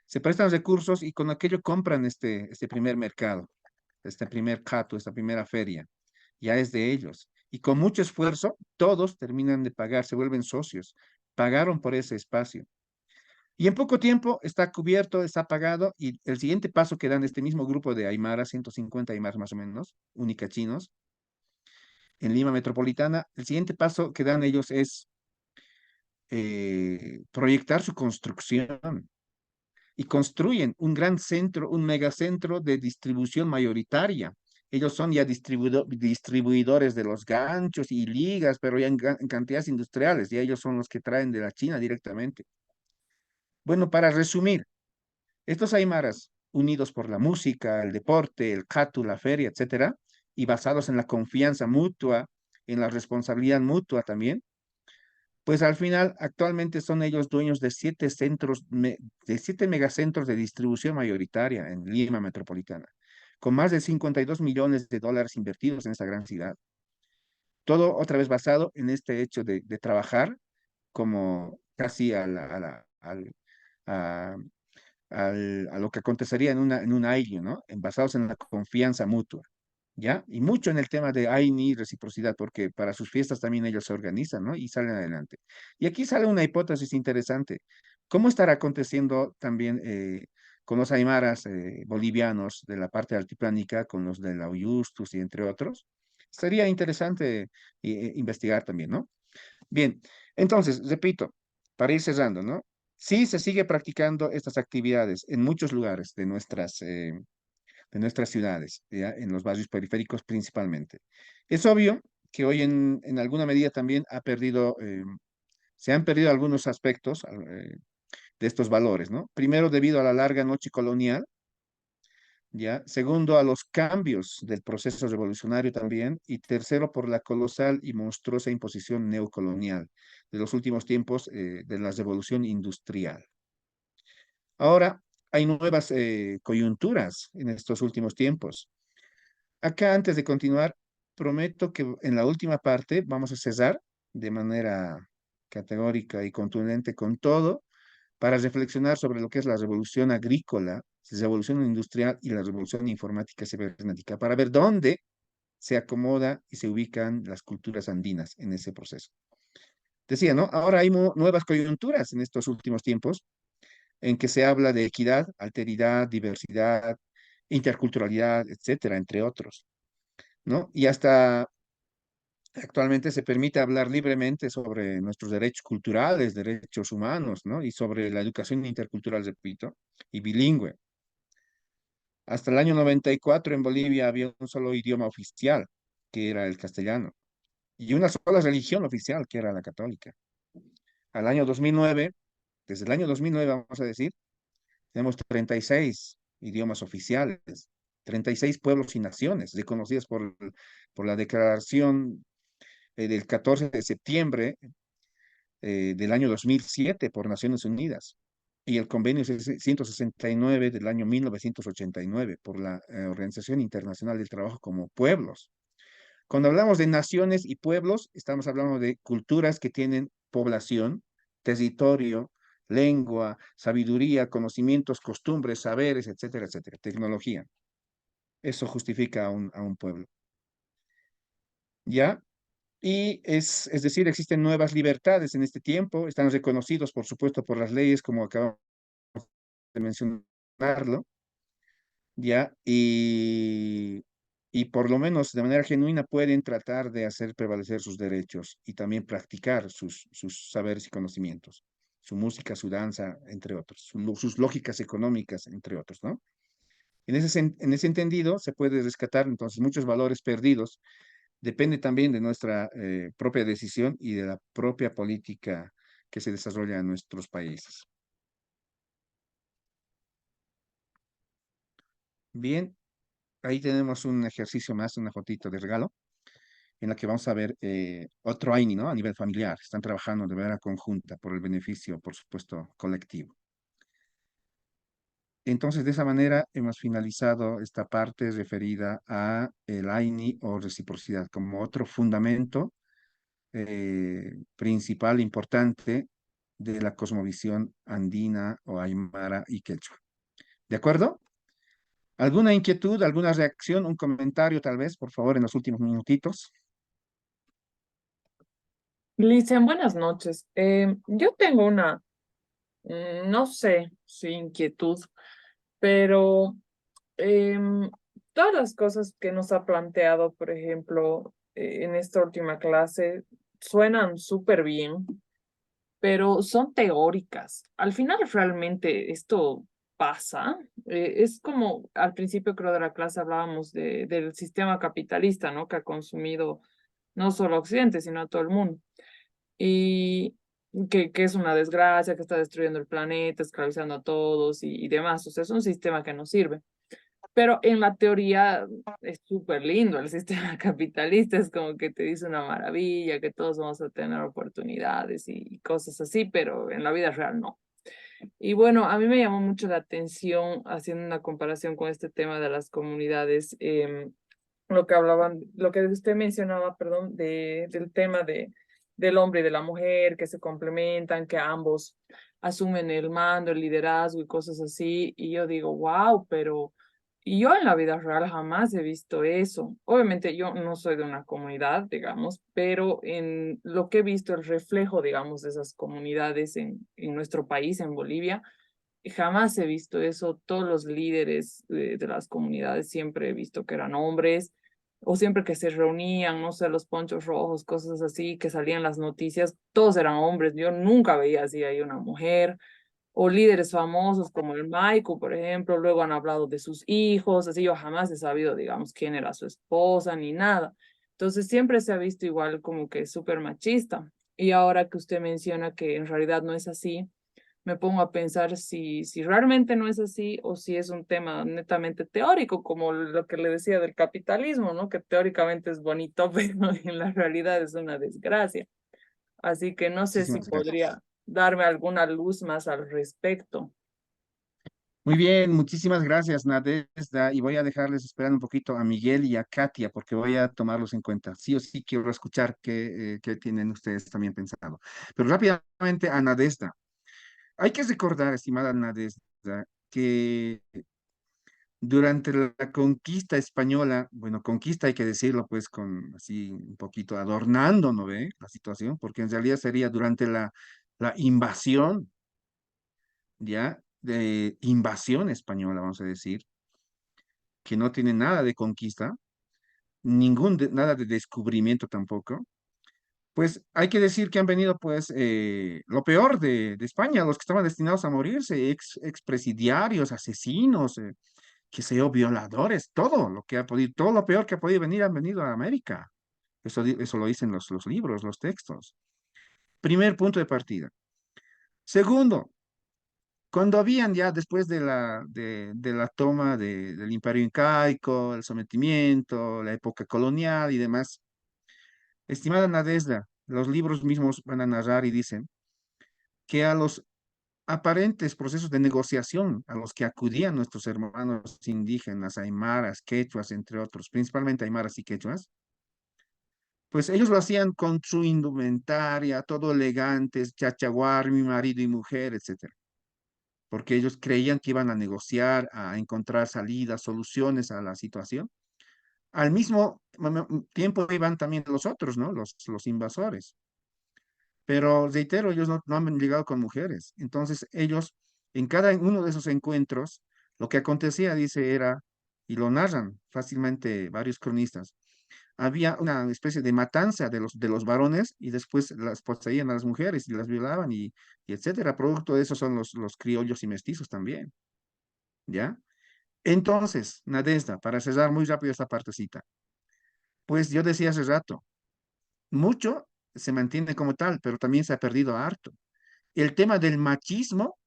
Se prestan recursos y con aquello compran este primer mercado, este primer cato, esta primera feria. Ya es de ellos. Y con mucho esfuerzo, todos terminan de pagar, se vuelven socios. Pagaron por ese espacio. Y en poco tiempo está cubierto, está pagado, y el siguiente paso que dan este mismo grupo de Aymara, 150 Aymaras más o menos, unicachinos, en Lima Metropolitana, el siguiente paso que dan ellos es proyectar su construcción y construyen un gran centro, un megacentro de distribución mayoritaria. Ellos son ya distribuidores de los ganchos y ligas, pero ya en cantidades industriales, y ellos son los que traen de la China directamente. Bueno, para resumir, Estos aymaras, unidos por la música, el deporte, el catu, la feria, etcétera, y basados en la confianza mutua, en la responsabilidad mutua también, pues al final actualmente son ellos dueños de 7 centros, de 7 megacentros de distribución mayoritaria en Lima metropolitana, con más de 52 millones de dólares invertidos en esta gran ciudad. Todo otra vez basado en este hecho de trabajar como casi a, a lo que acontecería en un AINI, ¿no? Basados en la confianza mutua, ¿ya? Y mucho en el tema de AINI, reciprocidad, porque para sus fiestas también ellos se organizan, ¿no? Y salen adelante. Y aquí sale una hipótesis interesante. ¿Cómo estará aconteciendo también con los aymaras bolivianos de la parte altiplánica, con los de la Uyustus y entre otros? Sería interesante investigar también, ¿no? Bien, entonces, repito, para ir cerrando, ¿no? Sí se sigue practicando estas actividades en muchos lugares de nuestras ciudades, ¿ya? En los barrios periféricos principalmente. Es obvio que hoy en alguna medida también se han perdido algunos aspectos de estos valores, ¿no? Primero, debido a la larga noche colonial, ¿ya? Segundo, a los cambios del proceso revolucionario también. Y tercero, por la colosal y monstruosa imposición neocolonial de los últimos tiempos de la revolución industrial. Ahora, hay nuevas coyunturas en estos últimos tiempos. Acá, antes de continuar, prometo que en la última parte vamos a cesar de manera categórica y contundente con todo para reflexionar sobre lo que es la revolución agrícola, la revolución industrial y la revolución informática cibernética, para ver dónde se acomoda y se ubican las culturas andinas en ese proceso. Decía, ¿no? Ahora hay nuevas coyunturas en estos últimos tiempos en que se habla de equidad, alteridad, diversidad, interculturalidad, etcétera, entre otros, ¿no? Y hasta actualmente se permite hablar libremente sobre nuestros derechos culturales, derechos humanos, ¿no? Y sobre la educación intercultural, repito, y bilingüe. Hasta el año 94 en Bolivia había un solo idioma oficial, que era el castellano, y una sola religión oficial, que era la católica. Al año 2009, desde el año 2009, vamos a decir, tenemos 36 idiomas oficiales, 36 pueblos y naciones reconocidas por la declaración del 14 de septiembre del año 2007 por Naciones Unidas y el convenio 169 del año 1989 por la Organización Internacional del Trabajo como pueblos. Cuando hablamos de naciones y pueblos, estamos hablando de culturas que tienen población, territorio, lengua, sabiduría, conocimientos, costumbres, saberes, etcétera, etcétera, tecnología. Eso justifica a un pueblo. ¿Ya? Y es decir, existen nuevas libertades en este tiempo, están reconocidos, por supuesto, por las leyes, como acabamos de mencionarlo, ¿ya? Y por lo menos de manera genuina pueden tratar de hacer prevalecer sus derechos y también practicar sus saberes y conocimientos, su música, su danza, entre otros, sus lógicas económicas, entre otros, ¿no? En ese entendido, se puede rescatar entonces muchos valores perdidos. Depende también de nuestra propia decisión y de la propia política que se desarrolla en nuestros países. Bien, ahí tenemos un ejercicio más, una fotito de regalo, en la que vamos a ver otro AINI, ¿no? A nivel familiar. Están trabajando de manera conjunta por el beneficio, por supuesto, colectivo. Entonces, de esa manera hemos finalizado esta parte referida a el AINI o reciprocidad como otro fundamento principal, importante de la cosmovisión andina o aymara y quechua. ¿De acuerdo? ¿Alguna inquietud, alguna reacción, un comentario tal vez, por favor, en los últimos minutitos? Licen, buenas noches. Yo tengo una, no sé si inquietud, pero em, todas las cosas que nos ha planteado, por ejemplo, en esta última clase, suenan súper bien, pero son teóricas. Al final, realmente esto pasa. Es como al principio, creo, de la clase hablábamos del sistema capitalista, ¿no? Que ha consumido no solo a Occidente, sino a todo el mundo. Y que es una desgracia, que está destruyendo el planeta, esclavizando a todos y demás. O sea, es un sistema que no sirve. Pero en la teoría es súper lindo el sistema capitalista, es como que te dice una maravilla, que todos vamos a tener oportunidades y cosas así, pero en la vida real no. Y bueno, a mí me llamó mucho la atención haciendo una comparación con este tema de las comunidades, lo que hablaban, lo que usted mencionaba, perdón, del tema del hombre y de la mujer, que se complementan, que ambos asumen el mando, el liderazgo y cosas así. Y yo digo, wow, pero yo en la vida real jamás he visto eso. Obviamente yo no soy de una comunidad, digamos, pero en lo que he visto, el reflejo, digamos, de esas comunidades en nuestro país, en Bolivia, jamás he visto eso. Todos los líderes de las comunidades siempre he visto que eran hombres, o siempre que se reunían, no sé, los ponchos rojos, cosas así, que salían las noticias, todos eran hombres. Yo nunca veía así ahí una mujer, o líderes famosos como el Maico, por ejemplo, luego han hablado de sus hijos, así yo jamás he sabido, digamos, quién era su esposa ni nada. Entonces siempre se ha visto igual como que súper machista. Y ahora que usted menciona que en realidad no es así, me pongo a pensar si realmente no es así o si es un tema netamente teórico, como lo que le decía del capitalismo, ¿no? Que teóricamente es bonito, pero en la realidad es una desgracia. Así que no sé si Muchísimas gracias. podría darme alguna luz más al respecto. Muy bien, muchísimas gracias, Nadezhda. Y voy a dejarles esperando un poquito a Miguel y a Katia, porque voy a tomarlos en cuenta. Sí o sí quiero escuchar qué tienen ustedes también pensado. Pero rápidamente a Nadezhda. Hay que recordar, estimada Nadezhda, que durante la conquista española, bueno, conquista hay que decirlo pues con así un poquito adornando, ¿no ve? La situación, porque en realidad sería durante la invasión, ¿ya? De invasión española, vamos a decir, que no tiene nada de conquista, nada de descubrimiento tampoco. Pues hay que decir que han venido pues lo peor de España, los que estaban destinados a morirse, expresidiarios, asesinos, qué sé yo, violadores, todo lo que ha podido, todo lo peor que ha podido venir han venido a América. Eso lo dicen los libros, los textos. Primer punto de partida. Segundo, cuando habían ya después de la toma del Imperio Incaico, el sometimiento, la época colonial y demás, estimada Nadezhda, los libros mismos van a narrar y dicen que a los aparentes procesos de negociación a los que acudían nuestros hermanos indígenas, aymaras, quechuas, entre otros, principalmente aymaras y quechuas, pues ellos lo hacían con su indumentaria, todo elegantes, chachaguar, mi marido y mujer, etcétera, porque ellos creían que iban a negociar, a encontrar salidas, soluciones a la situación. Al mismo tiempo iban también los otros, ¿no? Los invasores. Pero reitero, ellos no han llegado con mujeres. Entonces, ellos, en cada uno de esos encuentros, lo que acontecía, dice, era, y lo narran fácilmente varios cronistas, había una especie de matanza de los varones y después las poseían a las mujeres y las violaban y etcétera. Producto de eso son los criollos y mestizos también, ¿ya? Entonces, Nadezhda, para cerrar muy rápido esta partecita, pues yo decía hace rato, mucho se mantiene como tal, pero también se ha perdido harto. El tema del machismo,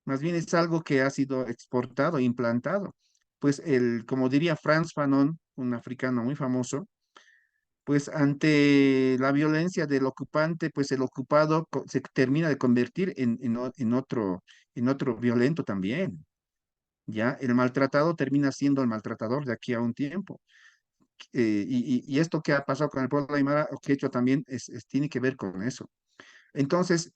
más bien es algo que ha sido exportado, implantado. Pues como diría Frantz Fanon, un africano muy famoso, pues ante la violencia del ocupante, pues el ocupado se termina de convertir en otro violento también. Ya, el maltratado termina siendo el maltratador de aquí a un tiempo. Y esto que ha pasado con el pueblo aymara o quechua también tiene que ver con eso. Entonces,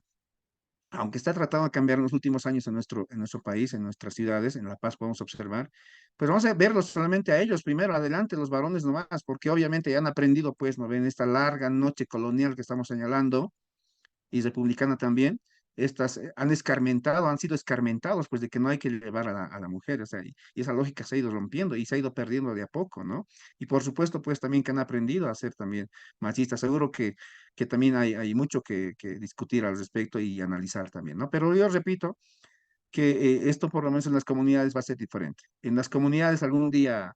aunque está tratando de cambiar en los últimos años en nuestro país, en nuestras ciudades, en La Paz podemos observar, pues vamos a verlos solamente a ellos primero, adelante, los varones nomás, porque obviamente ya han aprendido, pues, ¿no ven? Esta larga noche colonial que estamos señalando, y republicana también, estas han escarmentado, han sido escarmentados, pues de que no hay que llevar a la mujer, o sea, y esa lógica se ha ido rompiendo y se ha ido perdiendo de a poco, ¿no? Y por supuesto, pues también que han aprendido a ser también machistas, seguro que también hay mucho que discutir al respecto y analizar también, ¿no? Pero yo repito que esto por lo menos en las comunidades va a ser diferente. En las comunidades algún día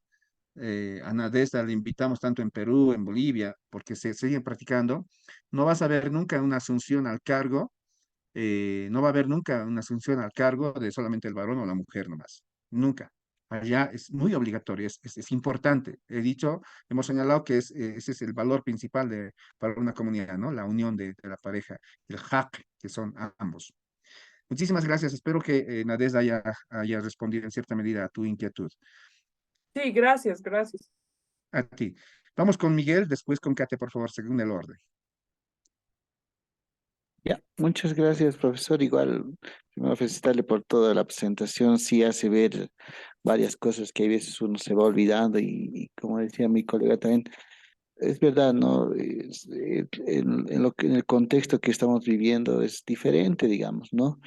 a Nadezhda le invitamos tanto en Perú, en Bolivia, porque se siguen practicando, no vas a ver nunca una asunción al cargo no va a haber nunca una asunción al cargo de solamente el varón o la mujer nomás. Nunca. Allá es muy obligatorio, es importante. He dicho, hemos señalado que ese es el valor principal para una comunidad, ¿no? La unión de la pareja, el haq, que son ambos. Muchísimas gracias. Espero que Nadezhda haya respondido en cierta medida a tu inquietud. Sí, gracias, gracias. A ti. Vamos con Miguel, después con Kate, por favor, según el orden. Ya, muchas gracias, profesor. Igual, primero felicitarle por toda la presentación. Sí hace ver varias cosas que a veces uno se va olvidando y como decía mi colega también, es verdad, ¿no? En el contexto que estamos viviendo es diferente, digamos, ¿no?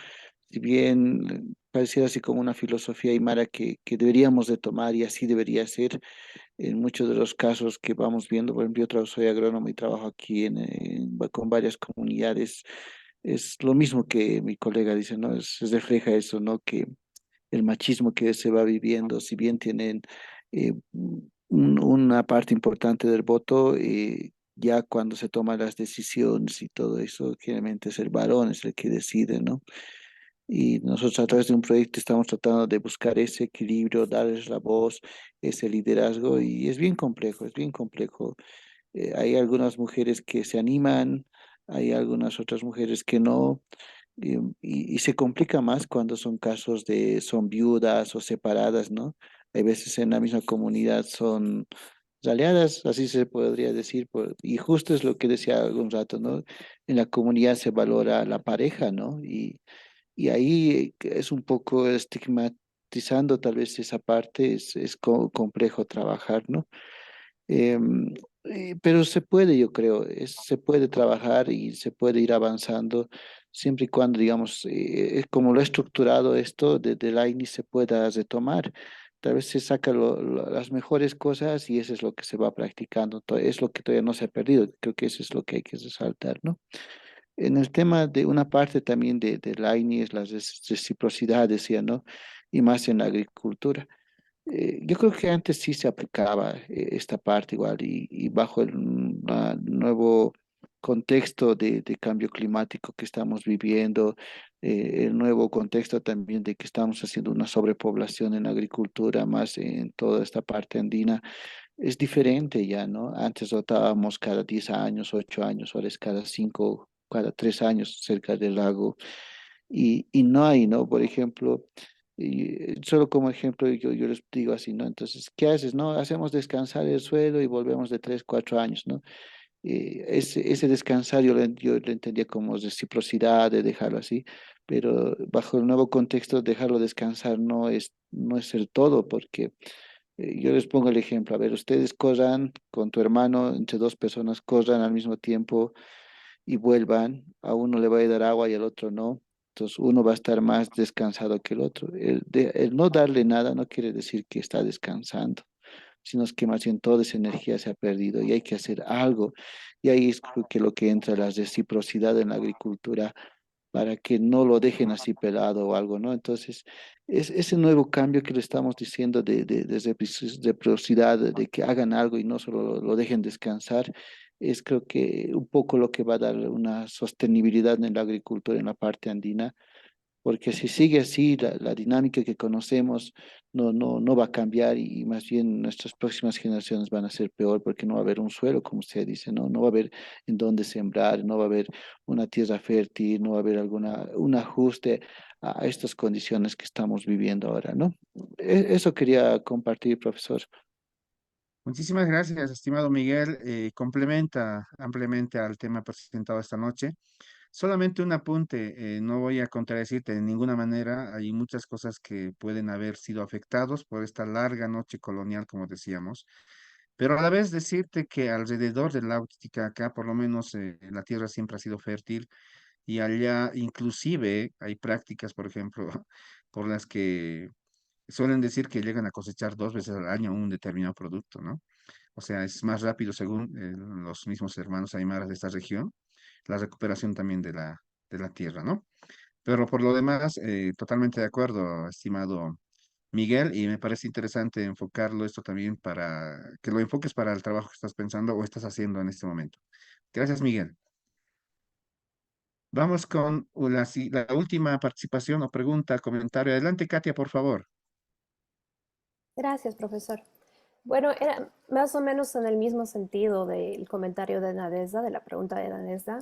Si bien pareciera así como una filosofía aymara que deberíamos de tomar y así debería ser, en muchos de los casos que vamos viendo, por ejemplo, soy agrónomo y trabajo aquí con varias comunidades, es lo mismo que mi colega dice, ¿no? Refleja eso, ¿no? Que el machismo que se va viviendo, si bien tienen una parte importante del voto, ya cuando se toman las decisiones y todo eso, generalmente es el varón, es el que decide, ¿no? Y nosotros a través de un proyecto estamos tratando de buscar ese equilibrio, darles la voz, ese liderazgo, y es bien complejo, es bien complejo. Hay algunas mujeres que se animan, hay algunas otras mujeres que no, y se complica más cuando son casos son viudas o separadas, ¿no? Hay veces en la misma comunidad son aliadas, así se podría decir, y justo es lo que decía algún rato, ¿no? En la comunidad se valora la pareja, ¿no? Y ahí es un poco estigmatizando tal vez esa parte, es complejo trabajar, ¿no? Em, pero se puede, yo creo, se puede trabajar y se puede ir avanzando siempre y cuando, digamos, como lo he estructurado esto desde el AINI se pueda retomar. Tal vez se saca las mejores cosas y eso es lo que se va practicando, es lo que todavía no se ha perdido. Creo que eso es lo que hay que resaltar, ¿no? En el tema de una parte también del AINI es la reciprocidad, decía, ¿no? Y más en la agricultura. Yo creo que antes sí se aplicaba esta parte igual y bajo el nuevo contexto de cambio climático que estamos viviendo, el nuevo contexto también de que estamos haciendo una sobrepoblación en la agricultura, más en toda esta parte andina, es diferente ya, ¿no? Antes rotábamos cada 10 años, 8 años, ahora es cada 5, cada 3 años cerca del lago y no hay, ¿no? Por ejemplo, solo como ejemplo, yo les digo así, ¿no? Entonces, ¿qué haces, no? Hacemos descansar el suelo y volvemos de 3, 4 años, ¿no? Ese descansar yo lo entendía como reciprocidad, de dejarlo así, pero bajo el nuevo contexto, dejarlo descansar no es el todo, porque yo les pongo el ejemplo, a ver, ustedes corran con tu hermano, entre dos personas corran al mismo tiempo y vuelvan, a uno le va a dar agua y al otro no. Entonces uno va a estar más descansado que el otro. El no darle nada no quiere decir que está descansando, sino es que más bien toda esa energía se ha perdido y hay que hacer algo. Y ahí es creo que lo que entra la reciprocidad en la agricultura para que no lo dejen así pelado o algo, ¿no? Entonces, es ese nuevo cambio que le estamos diciendo de reciprocidad, de que hagan algo y no solo lo dejen descansar, es creo que un poco lo que va a dar una sostenibilidad en la agricultura en la parte andina porque si sigue así, la dinámica que conocemos no va a cambiar y más bien nuestras próximas generaciones van a ser peor porque no va a haber un suelo, como usted dice, ¿no? No va a haber en dónde sembrar, no va a haber una tierra fértil, no va a haber un ajuste a estas condiciones que estamos viviendo ahora, ¿no? Eso quería compartir, profesor. Muchísimas gracias, estimado Miguel. Complementa ampliamente al tema presentado esta noche. Solamente un apunte, no voy a contradecirte de ninguna manera. Hay muchas cosas que pueden haber sido afectados por esta larga noche colonial, como decíamos. Pero a la vez decirte que alrededor de la Titicaca, por lo menos la tierra siempre ha sido fértil y allá inclusive hay prácticas, por ejemplo, por las que suelen decir que llegan a cosechar 2 veces al año un determinado producto, ¿no? O sea, es más rápido según los mismos hermanos aymaras de esta región, la recuperación también de la tierra, ¿no? Pero por lo demás, totalmente de acuerdo, estimado Miguel, y me parece interesante enfocarlo esto también para que lo enfoques para el trabajo que estás pensando o estás haciendo en este momento. Gracias, Miguel. Vamos con la última participación o pregunta, comentario. Adelante, Katia, por favor. Gracias, profesor. Bueno, era más o menos en el mismo sentido del comentario de Nadezhda, de la pregunta de Nadezhda.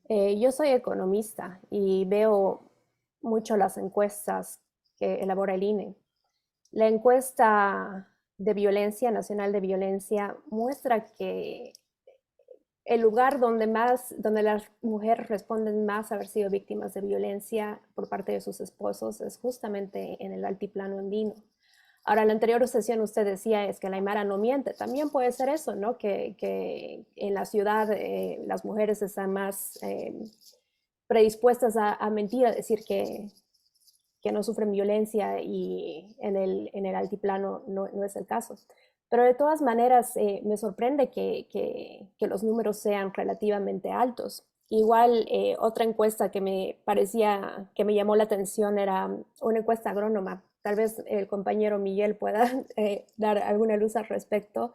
Yo soy economista y veo mucho las encuestas que elabora el INE. La encuesta de violencia, nacional de violencia, muestra que el lugar donde las mujeres responden más a haber sido víctimas de violencia por parte de sus esposos es justamente en el altiplano andino. Ahora, en la anterior sesión usted decía es que la Aymara no miente. También puede ser eso, ¿no? Que en la ciudad las mujeres están más predispuestas a mentir, a decir que no sufren violencia y en el altiplano no es el caso. Pero de todas maneras me sorprende que los números sean relativamente altos. Igual otra encuesta que me parecía, que me llamó la atención era una encuesta agrónoma. Tal vez el compañero Miguel pueda dar alguna luz al respecto,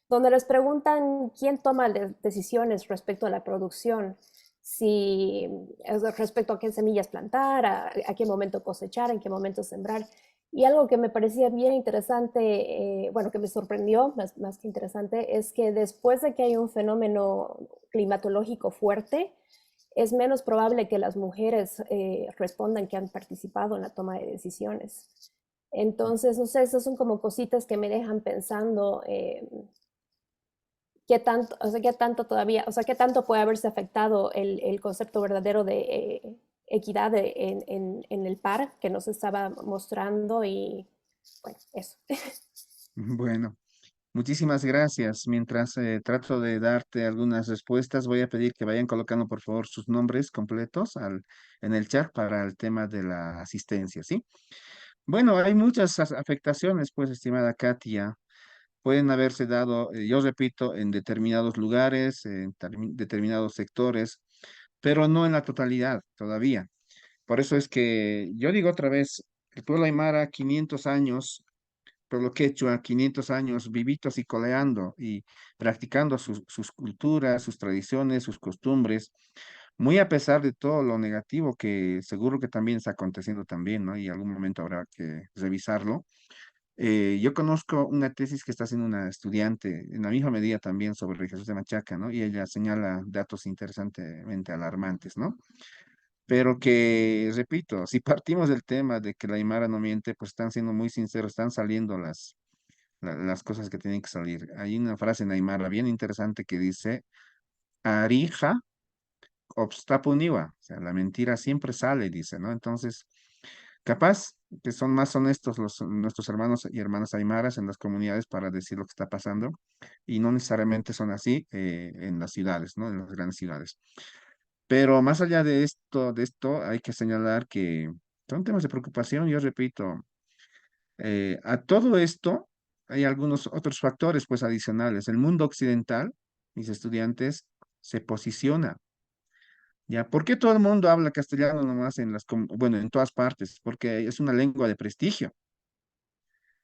donde les preguntan quién toma decisiones respecto a la producción, si respecto a qué semillas plantar, a qué momento cosechar, en qué momento sembrar. Y algo que me parecía bien interesante, bueno, que me sorprendió, más que interesante, es que después de que hay un fenómeno climatológico fuerte, es menos probable que las mujeres respondan que han participado en la toma de decisiones. Entonces, no sé, esas son como cositas que me dejan pensando qué tanto, o sea, qué tanto todavía, o sea, qué tanto puede haberse afectado el concepto verdadero de equidad en el par que nos estaba mostrando y bueno, eso. Bueno, muchísimas gracias. Mientras trato de darte algunas respuestas, voy a pedir que vayan colocando, por favor, sus nombres completos en el chat para el tema de la asistencia, ¿sí? Bueno, hay muchas afectaciones, pues, estimada Katia. Pueden haberse dado, yo repito, en determinados lugares, en determinados sectores, pero no en la totalidad todavía. Por eso es que yo digo otra vez, el pueblo aymara, 500 años, pueblo quechua, 500 años vivitos y coleando y practicando sus culturas, sus tradiciones, sus costumbres, muy a pesar de todo lo negativo que seguro que también está aconteciendo también, ¿no? Y algún momento habrá que revisarlo. Yo conozco una tesis que está haciendo una estudiante en la misma medida también sobre Jesús de Machaca, ¿no? Y ella señala datos interesantemente alarmantes, ¿no? Pero que, repito, si partimos del tema de que la Aymara no miente, pues están siendo muy sinceros, están saliendo las cosas que tienen que salir. Hay una frase en Aymara bien interesante que dice, Arija obstapuniwa, o sea, la mentira siempre sale, dice, ¿no? Entonces, capaz que son más honestos nuestros hermanos y hermanas aymaras en las comunidades para decir lo que está pasando y no necesariamente son así en las ciudades, ¿no? En las grandes ciudades. Pero más allá de esto hay que señalar que son temas de preocupación, yo repito, a todo esto hay algunos otros factores pues adicionales. El mundo occidental, mis estudiantes, se posiciona. ¿Ya? ¿Por qué todo el mundo habla castellano nomás bueno, en todas partes? Porque es una lengua de prestigio.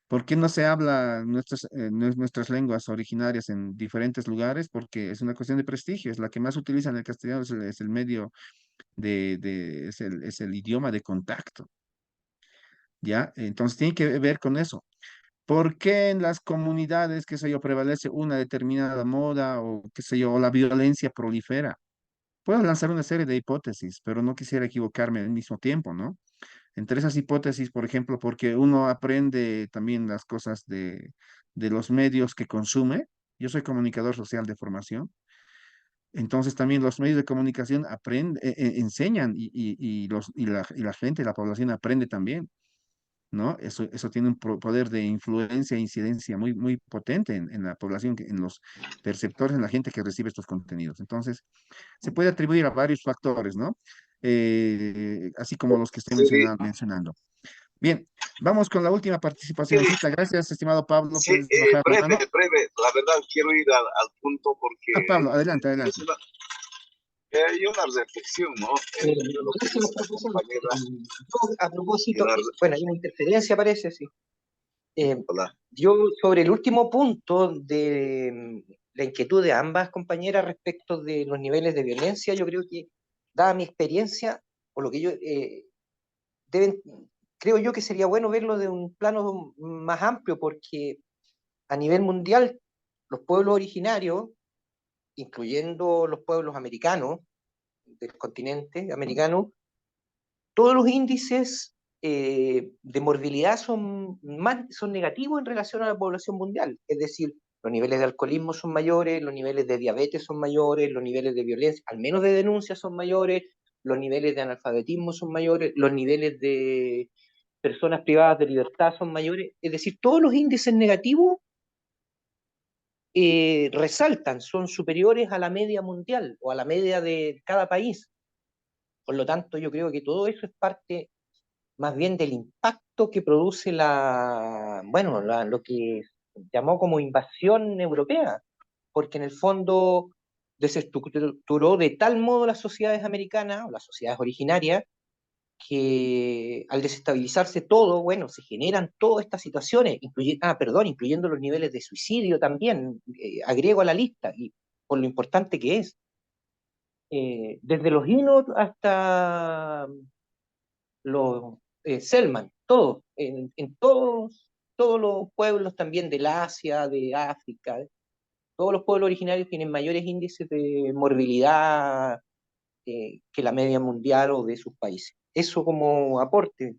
¿Por qué no se habla nuestras lenguas originarias en diferentes lugares? Porque es una cuestión de prestigio, es la que más utilizan el castellano, es el medio es el idioma de contacto, ¿ya? Entonces tiene que ver con eso. ¿Por qué en las comunidades, qué sé yo, prevalece una determinada moda o qué sé yo, o la violencia prolifera? Puedo lanzar una serie de hipótesis, pero no quisiera equivocarme al mismo tiempo, ¿no? Entre esas hipótesis, por ejemplo, porque uno aprende también las cosas de los medios que consume. Yo soy comunicador social de formación. Entonces también los medios de comunicación enseñan y la gente, la población aprende también, ¿no? Eso tiene un poder de influencia e incidencia muy, muy potente en la población, en los perceptores, en la gente que recibe estos contenidos. Entonces, se puede atribuir a varios factores, ¿no? Así como los que estoy Sí, mencionando. Bien, vamos con la última participacióncita. Gracias, estimado Pablo. sí, Puedes bajar la breve, mano. breve. La verdad quiero ir al punto porque Pablo, adelante, adelante. hay una reflexión, ¿no? De lo que dice la compañera. A propósito, Una bueno, hay una interferencia parece, sí. Hola. Yo sobre el último punto de la inquietud de ambas compañeras respecto de los niveles de violencia, yo creo que dada mi experiencia, o lo que yo, creo yo que sería bueno verlo de un plano más amplio, porque a nivel mundial, los pueblos originarios, incluyendo los pueblos americanos, del continente americano, todos los índices de morbilidad son negativos en relación a la población mundial. Es decir, los niveles de alcoholismo son mayores, los niveles de diabetes son mayores, los niveles de violencia, al menos de denuncias, son mayores, los niveles de analfabetismo son mayores, los niveles de personas privadas de libertad son mayores. Es decir, todos los índices negativos resaltan, son superiores a la media mundial o a la media de cada país. Por lo tanto, yo creo que todo eso es parte más bien del impacto que produce lo que llamó como invasión europea, porque en el fondo desestructuró de tal modo las sociedades americanas o las sociedades originarias que al desestabilizarse todo, bueno, se generan todas estas situaciones, incluyendo los niveles de suicidio también, agrego a la lista, y por lo importante que es. Desde los Inuit hasta los Selman, todos, en todos los pueblos también del Asia, de África, todos los pueblos originarios tienen mayores índices de morbilidad que la media mundial o de sus países. Eso como aporte.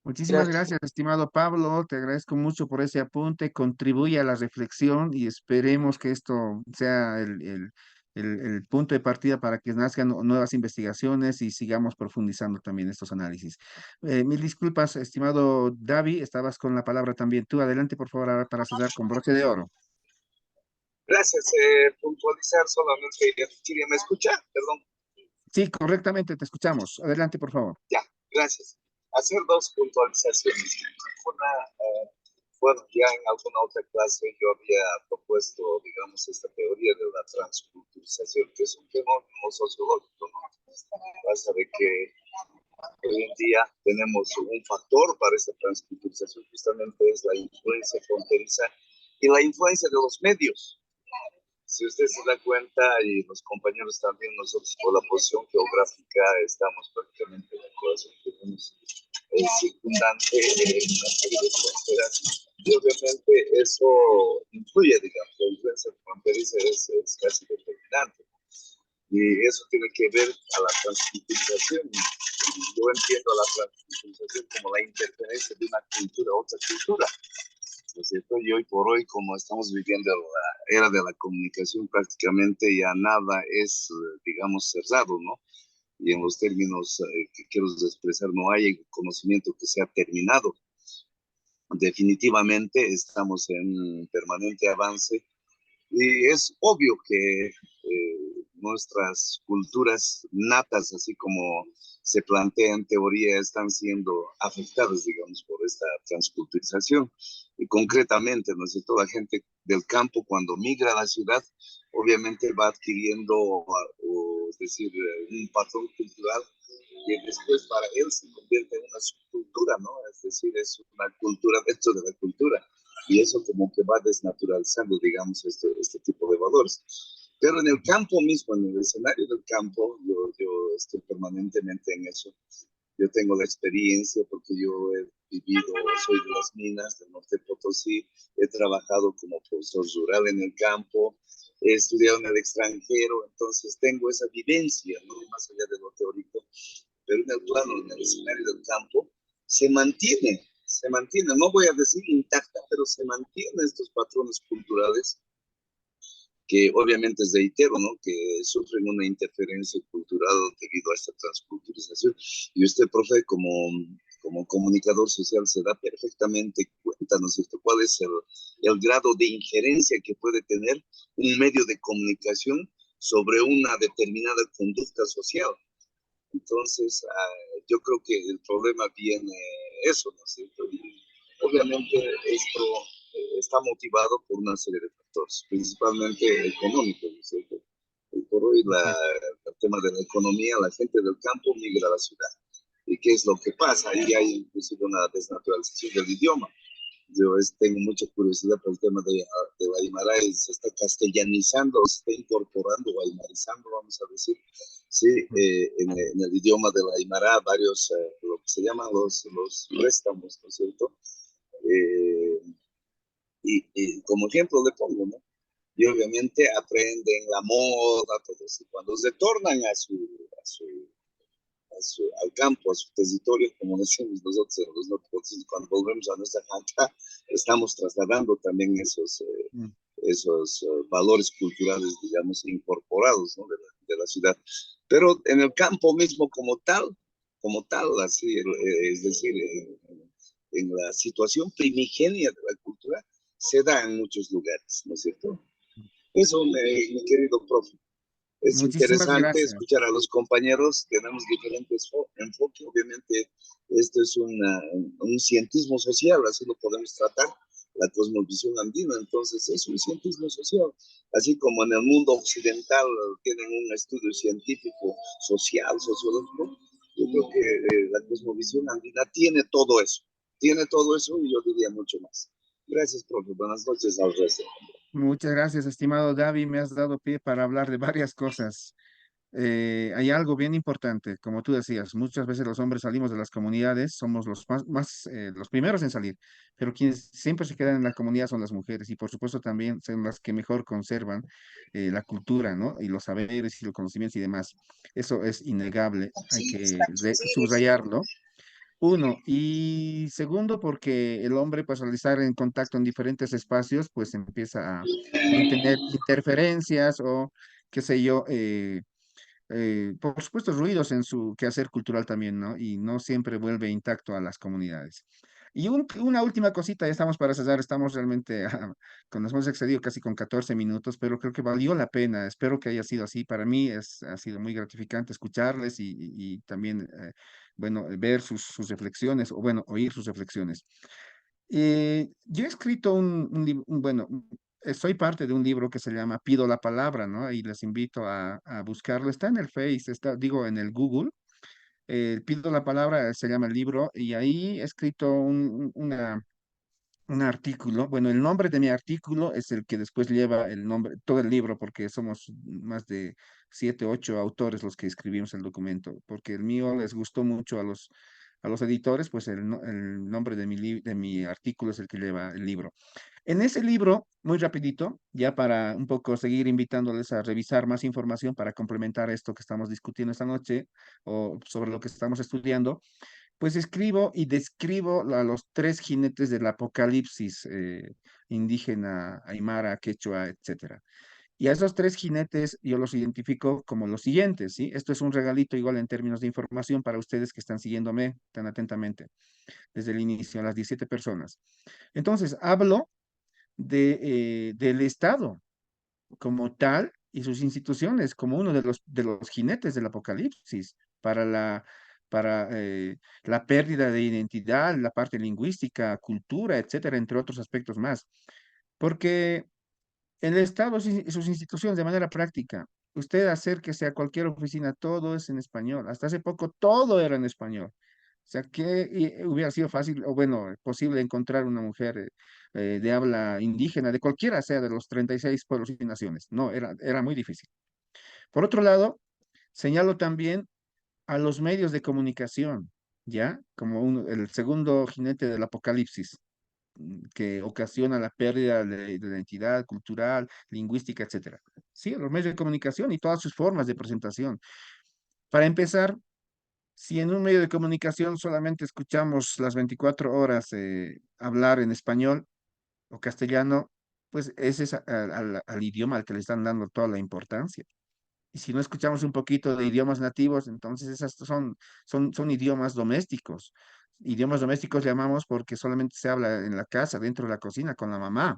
Muchísimas Gracias. gracias, estimado Pablo. Te agradezco mucho por ese apunte. Contribuye a la reflexión y esperemos que esto sea el punto de partida para que nazcan nuevas investigaciones y sigamos profundizando también estos análisis. Mil disculpas, estimado David, estabas con la palabra también. Tú, adelante, por favor, ahora para cerrar con broche de oro. Gracias. Puntualizar solamente. ¿Siria me escucha? Perdón. Sí, correctamente, te escuchamos. Adelante, por favor. Ya, gracias. Hacer dos puntualizaciones. Bueno, ya en alguna otra clase yo había propuesto, digamos, esta teoría de la transculturización, que es un fenómeno sociológico, ¿no? Pasa de que hoy en día tenemos un factor para esta transculturización, justamente es la influencia fronteriza y la influencia de los medios. Si usted se da cuenta, y los compañeros también, nosotros por la posición geográfica estamos prácticamente en el corazón, tenemos el circundante una serie de fronteras, y obviamente eso influye, digamos, la influencia fronteriza es casi determinante, y eso tiene que ver a la transculturización. Yo entiendo la transculturización como la interferencia de una cultura a otra cultura, ¿no es cierto? Y hoy por hoy, como estamos viviendo la era de la comunicación, prácticamente ya nada es, digamos, cerrado, ¿no? Y en los términos que quiero expresar, no hay conocimiento que sea terminado. Definitivamente estamos en permanente avance y es obvio que nuestras culturas natas, así como se plantea en teoría, están siendo afectadas, digamos, por esta transculturización. Y concretamente, ¿no es cierto?, la gente del campo cuando migra a la ciudad, obviamente va adquiriendo, es decir, un patrón cultural que después para él se convierte en una subcultura, ¿no? Es decir, es una cultura dentro de la cultura. Y eso como que va desnaturalizando, digamos, este tipo de valores. Pero en el campo mismo, en el escenario del campo, yo estoy permanentemente en eso. Yo tengo la experiencia porque yo he vivido, soy de las minas del norte de Potosí, he trabajado como profesor rural en el campo, he estudiado en el extranjero, entonces tengo esa vivencia, ¿no? Más allá de lo teórico, pero en el plano, en el escenario del campo, se mantiene, no voy a decir intacta, pero se mantienen estos patrones culturales que obviamente es reitero, ¿no?, que sufren una interferencia cultural debido a esta transculturización. Y usted, profe, como comunicador social, se da perfectamente cuenta, ¿no es cierto?, cuál es el grado de injerencia que puede tener un medio de comunicación sobre una determinada conducta social. Entonces, yo creo que el problema viene eso, ¿no es cierto? Y obviamente esto está motivado por una serie de factores, principalmente económicos, ¿no es cierto? Y por hoy el tema de la economía, la gente del campo migra a la ciudad. ¿Y qué es lo que pasa? Ahí hay inclusive una desnaturalización del idioma. Yo tengo mucha curiosidad por el tema de la Aymara, y se está castellanizando, se está incorporando o aymarizando, vamos a decir, sí, en el idioma de la Aymara, varios, lo que se llaman los préstamos, ¿no es cierto? Eh, y como ejemplo le pongo, ¿no? Y obviamente aprenden la moda, todo eso. Cuando se tornan al campo, a su territorio, como decimos nosotros, los norcotenses, cuando volvemos a nuestra janta, estamos trasladando también esos valores culturales, digamos, incorporados, ¿no? de la ciudad. Pero en el campo mismo como tal, así, es decir, en la situación primigenia de la cultura, se da en muchos lugares, ¿no es cierto? Eso, mi querido profe. Es Muchísimas interesante gracias. escuchar a los compañeros, tenemos diferentes enfoques, obviamente esto es un cientismo social, así lo podemos tratar, la cosmovisión andina, entonces es un cientismo social, así como en el mundo occidental tienen un estudio científico, social, sociológico, yo creo que la cosmovisión andina tiene todo eso y yo diría mucho más. Gracias, profe, buenas noches al resto. Muchas gracias, estimado David. Me has dado pie para hablar de varias cosas. Hay algo bien importante, como tú decías, muchas veces los hombres salimos de las comunidades, somos los los primeros en salir, pero quienes siempre se quedan en la comunidad son las mujeres y por supuesto también son las que mejor conservan la cultura, ¿no? Y los saberes y los conocimientos y demás. Eso es innegable, hay que subrayarlo. Uno, y segundo, porque el hombre, pues al estar en contacto en diferentes espacios, pues empieza a también tener interferencias o, qué sé yo, por supuesto, ruidos en su quehacer cultural también, ¿no? Y no siempre vuelve intacto a las comunidades. Y una última cosita, ya estamos para cerrar, estamos realmente, nos hemos excedido casi con 14 minutos, pero creo que valió la pena, espero que haya sido así. Para mí ha sido muy gratificante escucharles y también, bueno, ver sus reflexiones, o bueno, oír sus reflexiones. Yo he escrito bueno, soy parte de un libro que se llama Pido la Palabra, ¿no? Y les invito a buscarlo. Está en el Face, está, digo, en el Google. Pido la Palabra se llama el libro y ahí he escrito un artículo. Bueno, el nombre de mi artículo es el que después lleva el nombre, todo el libro, porque somos más de 7, 8 autores los que escribimos el documento, porque el mío les gustó mucho a los editores, pues el nombre de mi artículo es el que lleva el libro. En ese libro, muy rapidito, ya para un poco seguir invitándoles a revisar más información para complementar esto que estamos discutiendo esta noche o sobre lo que estamos estudiando, pues escribo y describo a los 3 jinetes del apocalipsis indígena, aymara, quechua, etcétera. Y a esos 3 jinetes yo los identifico como los siguientes, ¿sí? Esto es un regalito igual en términos de información para ustedes que están siguiéndome tan atentamente desde el inicio, a las 17 personas. Entonces, hablo del Estado como tal y sus instituciones como uno de los jinetes del apocalipsis para la pérdida de identidad, la parte lingüística, cultura, etcétera, entre otros aspectos más. Porque el Estado y sus instituciones de manera práctica, usted acérquese a cualquier oficina, todo es en español. Hasta hace poco todo era en español. O sea, que hubiera sido fácil, o bueno, posible encontrar una mujer de habla indígena, de cualquiera sea de los 36 pueblos y naciones. No, era muy difícil. Por otro lado, señalo también a los medios de comunicación, ¿ya? Como el segundo jinete del apocalipsis, que ocasiona la pérdida de la identidad cultural, lingüística, etcétera. Sí, a los medios de comunicación y todas sus formas de presentación. Para empezar, si en un medio de comunicación solamente escuchamos las 24 horas hablar en español o castellano, pues ese es al idioma al que le están dando toda la importancia. Y si no escuchamos un poquito de idiomas nativos, entonces esas son idiomas domésticos. Idiomas domésticos llamamos porque solamente se habla en la casa, dentro de la cocina, con la mamá,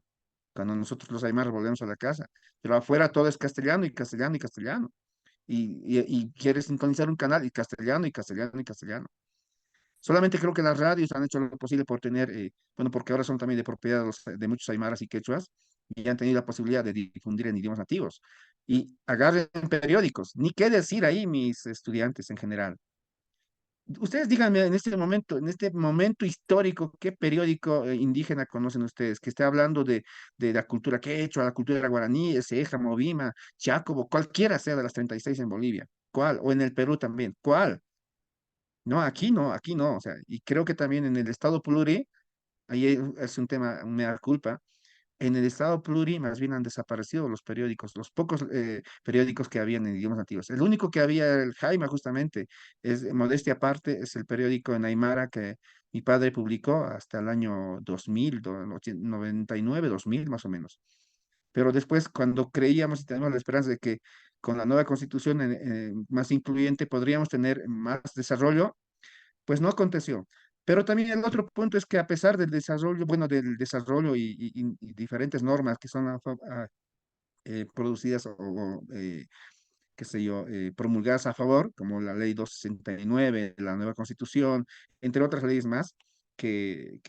cuando nosotros los aymaras volvemos a la casa. Pero afuera todo es castellano y castellano y castellano. Y quieres sintonizar un canal y castellano y castellano y castellano. Solamente creo que las radios han hecho lo posible por tener, bueno, porque ahora son también de propiedad de muchos aymaras y quechuas, y han tenido la posibilidad de difundir en idiomas nativos. Y agarren periódicos, ni qué decir ahí mis estudiantes en general. Ustedes díganme en este momento histórico, ¿qué periódico indígena conocen ustedes? Que esté hablando de la cultura quechua, la cultura guaraní, Ceja, Movima, Chacobo, cualquiera sea de las 36 en Bolivia. ¿Cuál? O en el Perú también. ¿Cuál? No, aquí no. O sea, y creo que también en el Estado Pluri, es un tema, un mea culpa. En el Estado Pluri más bien han desaparecido los periódicos, los pocos periódicos que habían en idiomas nativos. El único que había era el Jaima, justamente, es modestia aparte, es el periódico en Aymara que mi padre publicó hasta el año 2000, 99, 2000 más o menos. Pero después, cuando creíamos y tenemos la esperanza de que con la nueva constitución más incluyente podríamos tener más desarrollo, pues no aconteció. Pero también el otro punto es que a pesar del desarrollo, bueno, del desarrollo y diferentes normas que son producidas o qué sé yo, promulgadas a favor, como la ley 269, la nueva constitución, entre otras leyes más que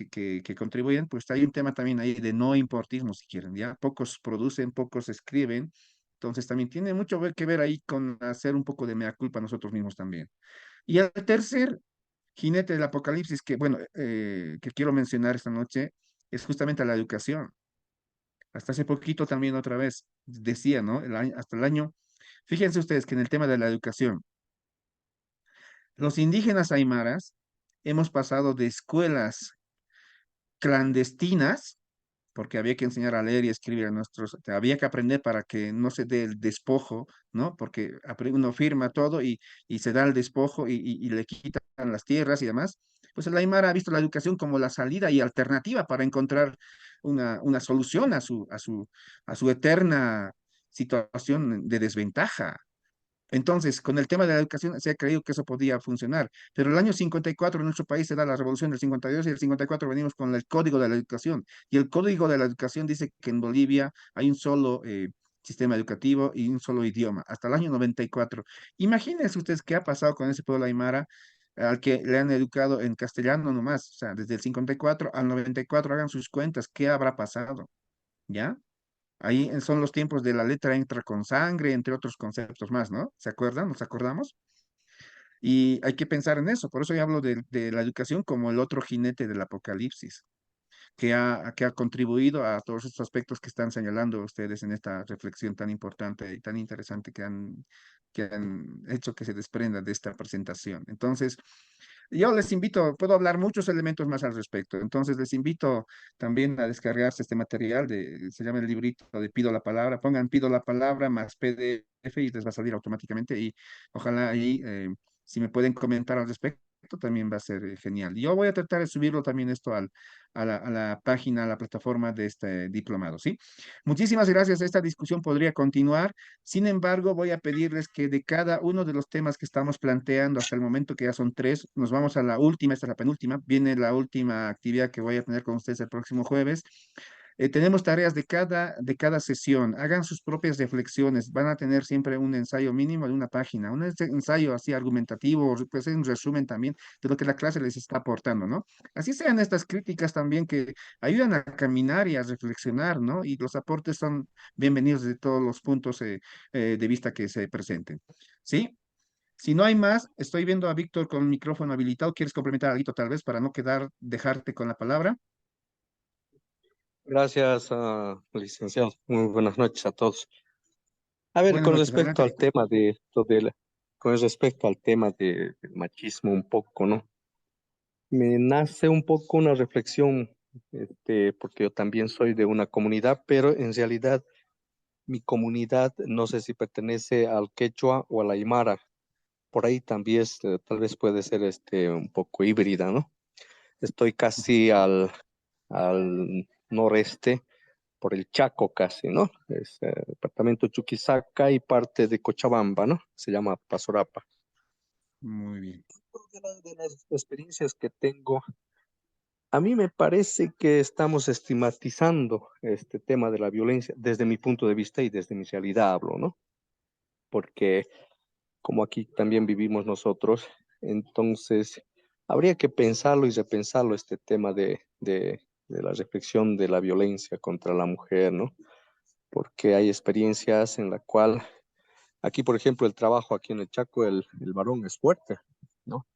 contribuyen, pues hay un tema también ahí de no importismo, si quieren, ¿ya? Pocos producen, pocos escriben, entonces también tiene mucho que ver ahí con hacer un poco de mea culpa nosotros mismos también. Y el tercer jinete del apocalipsis que, bueno, que quiero mencionar esta noche es justamente la educación. Hasta hace poquito también otra vez decía, ¿no? Hasta el año, fíjense ustedes que en el tema de la educación, los indígenas aymaras hemos pasado de escuelas clandestinas, porque había que enseñar a leer y escribir a nuestros, había que aprender para que no se dé el despojo, ¿no? Porque uno firma todo y se da el despojo y le quitan las tierras y demás. Pues el Aymara ha visto la educación como la salida y alternativa para encontrar una solución a su eterna situación de desventaja. Entonces, con el tema de la educación se ha creído que eso podía funcionar, pero el año 54 en nuestro país se da la revolución del 52 y el 54 venimos con el Código de la Educación. Y el Código de la Educación dice que en Bolivia hay un solo sistema educativo y un solo idioma, hasta el año 94. Imagínense ustedes qué ha pasado con ese pueblo aymara al que le han educado en castellano nomás, o sea, desde el 54 al 94, hagan sus cuentas, ¿qué habrá pasado? ¿Ya? Ahí son los tiempos de la letra entra con sangre, entre otros conceptos más, ¿no? ¿Se acuerdan? ¿Nos acordamos? Y hay que pensar en eso. Por eso yo hablo de la educación como el otro jinete del apocalipsis, que ha contribuido a todos estos aspectos que están señalando ustedes en esta reflexión tan importante y tan interesante que han hecho que se desprenda de esta presentación. Entonces, yo les invito, puedo hablar muchos elementos más al respecto, entonces les invito también a descargarse este material, se llama el librito de Pido la Palabra, pongan Pido la Palabra más PDF y les va a salir automáticamente y ojalá ahí, si me pueden comentar al respecto, también va a ser genial. Yo voy a tratar de subirlo también esto a la página, a la plataforma de este diplomado, ¿sí? Muchísimas gracias, esta discusión podría continuar. Sin embargo, voy a pedirles que de cada uno de los temas que estamos planteando hasta el momento, que ya son tres, nos vamos a la última, esta es la penúltima, viene la última actividad que voy a tener con ustedes el próximo jueves. Tenemos tareas de cada sesión. Hagan sus propias reflexiones. Van a tener siempre un ensayo mínimo de una página, un ensayo así argumentativo, puede ser un resumen también de lo que la clase les está aportando, ¿no? Así sean estas críticas también que ayudan a caminar y a reflexionar, ¿no? Y los aportes son bienvenidos de todos los puntos de vista que se presenten. ¿Sí? Si no hay más, estoy viendo a Víctor con el micrófono habilitado. ¿Quieres complementar algo tal vez para no dejarte con la palabra? Gracias, licenciado. Muy buenas noches a todos. A ver, Buenas con noches, respecto adelante. al tema con respecto al tema del machismo un poco, ¿no? Me nace un poco una reflexión, porque yo también soy de una comunidad, pero en realidad mi comunidad no sé si pertenece al quechua o al aymara. Por ahí también tal vez puede ser un poco híbrida, ¿no? Estoy casi al noreste por el Chaco casi, ¿no? Es departamento Chuquisaca y parte de Cochabamba, ¿no? Se llama Pasorapa. Muy bien. De las experiencias que tengo, a mí me parece que estamos estigmatizando este tema de la violencia desde mi punto de vista y desde mi realidad hablo, ¿no? Porque como aquí también vivimos nosotros, entonces habría que pensarlo y repensarlo este tema de la reflexión de la violencia contra la mujer, ¿no? Porque hay experiencias en la cual, aquí por ejemplo, el trabajo aquí en el Chaco, el varón es fuerte, ¿no?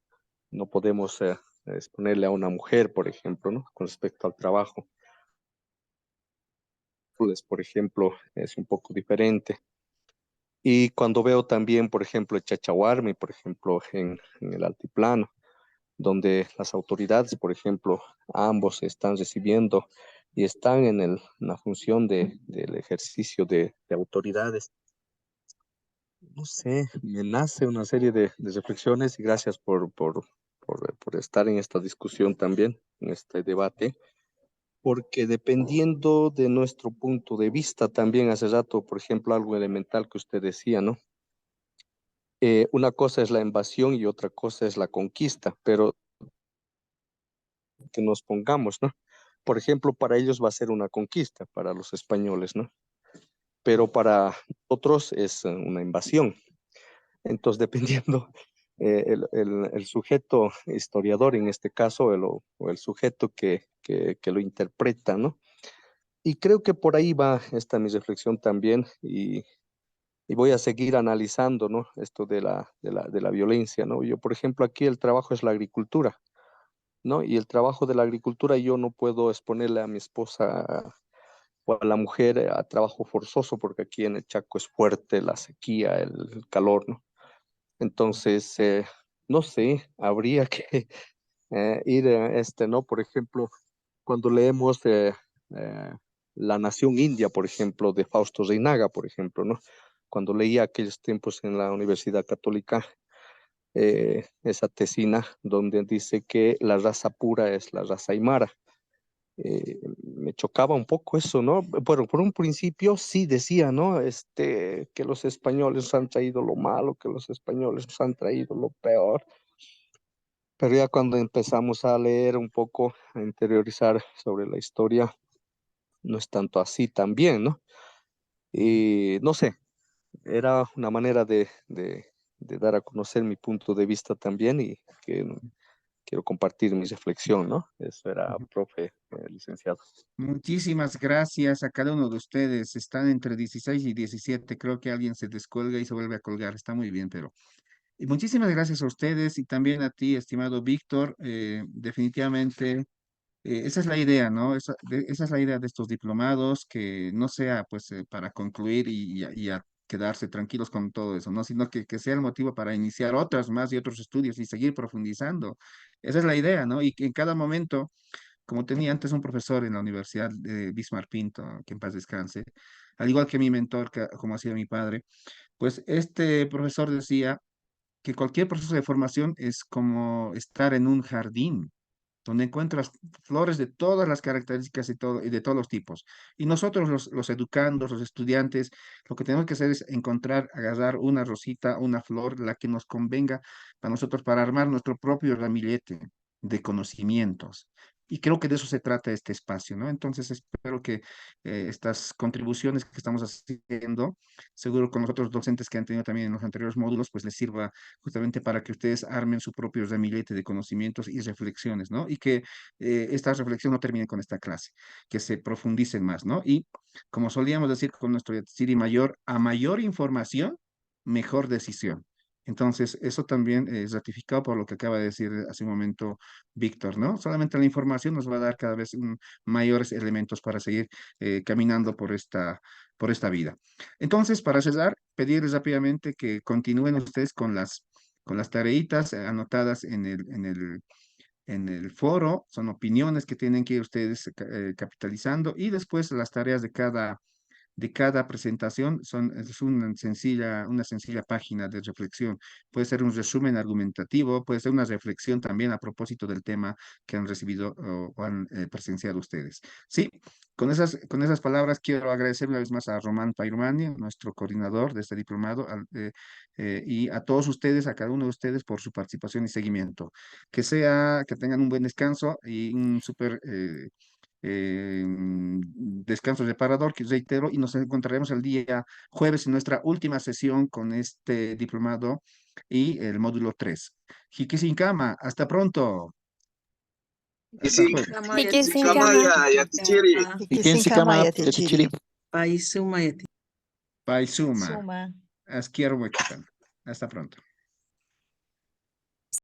no podemos exponerle a una mujer, por ejemplo, ¿no? Con respecto al trabajo. Pues, por ejemplo, es un poco diferente. Y cuando veo también, por ejemplo, el Chachahuarmi, por ejemplo, en el altiplano, donde las autoridades, por ejemplo, ambos están recibiendo y están en la función del ejercicio de autoridades. No sé, me nace una serie de reflexiones y gracias por estar en esta discusión también, en este debate, porque dependiendo de nuestro punto de vista también hace rato, por ejemplo, algo elemental que usted decía, ¿no? Una cosa es la invasión y otra cosa es la conquista, pero que nos pongamos, ¿no? Por ejemplo, para ellos va a ser una conquista, para los españoles, ¿no? Pero para otros es una invasión. Entonces, dependiendo el sujeto historiador, en este caso, o el sujeto que lo interpreta, ¿no? Y creo que por ahí va esta mi reflexión también, y voy a seguir analizando, ¿no? Esto de la violencia, ¿no? Yo, por ejemplo, aquí el trabajo es la agricultura, ¿no? Y el trabajo de la agricultura yo no puedo exponerle a mi esposa o a la mujer a trabajo forzoso, porque aquí en el Chaco es fuerte la sequía, el calor, ¿no? Entonces, no sé, habría que ir, ¿no? Por ejemplo, cuando leemos eh, La Nación India, por ejemplo, de Fausto Reinaga, por ejemplo, ¿no? Cuando leía aquellos tiempos en la Universidad Católica, esa tesina donde dice que la raza pura es la raza aymara. Me chocaba un poco eso, ¿no? Bueno, por un principio sí decía, ¿no? Que los españoles nos han traído lo malo, que los españoles nos han traído lo peor. Pero ya cuando empezamos a leer un poco, a interiorizar sobre la historia, no es tanto así también, ¿no? Y no sé, era una manera de dar a conocer mi punto de vista también y que quiero compartir mi reflexión, ¿no? Eso era, profe, licenciado. Muchísimas gracias a cada uno de ustedes. Están entre 16 y 17. Creo que alguien se descuelga y se vuelve a colgar. Está muy bien, pero... Y muchísimas gracias a ustedes y también a ti, estimado Víctor. Definitivamente, esa es la idea, ¿no? Esa es la idea de estos diplomados, que no sea pues para concluir y a quedarse tranquilos con todo eso, ¿no? Sino que sea el motivo para iniciar otras más y otros estudios y seguir profundizando. Esa es la idea, ¿no? Y que en cada momento, como tenía antes un profesor en la Universidad de Bismarck Pinto, que en paz descanse, al igual que mi mentor, como hacía mi padre, pues este profesor decía que cualquier proceso de formación es como estar en un jardín donde encuentras flores de todas las características y de todos los tipos. Y nosotros, los educandos, los estudiantes, lo que tenemos que hacer es encontrar, agarrar una rosita, una flor, la que nos convenga para nosotros, para armar nuestro propio ramillete de conocimientos. Y creo que de eso se trata este espacio, ¿no? Entonces espero que estas contribuciones que estamos haciendo, seguro con los otros docentes que han tenido también en los anteriores módulos, pues les sirva justamente para que ustedes armen su propio ramillete de conocimientos y reflexiones, ¿no? Y que esta reflexión no termine con esta clase, que se profundicen más, ¿no? Y como solíamos decir con nuestro Yatziri mayor, a mayor información, mejor decisión. Entonces, eso también es ratificado por lo que acaba de decir hace un momento Víctor, ¿no? Solamente la información nos va a dar cada vez mayores elementos para seguir caminando por esta vida. Entonces, para cerrar, pedirles rápidamente que continúen ustedes con las tareitas anotadas en el foro. Son opiniones que tienen que ir ustedes capitalizando, y después las tareas de cada presentación es una sencilla página de reflexión. Puede ser un resumen argumentativo, puede ser una reflexión también a propósito del tema que han recibido o han presenciado ustedes. Sí, con esas palabras quiero agradecer una vez más a Román Pairmani, nuestro coordinador de este diplomado, y a todos ustedes, a cada uno de ustedes por su participación y seguimiento. Que tengan un buen descanso y un súper descanso reparador, que reitero, y nos encontraremos el día jueves en nuestra última sesión con este diplomado y el módulo 3. Jikisinkama, hasta pronto. Hasta Sí, jueves. Kamaya, Yatichiri. Ikensikama, Yatichiri. Paisuma. Asquiero Hasta pronto.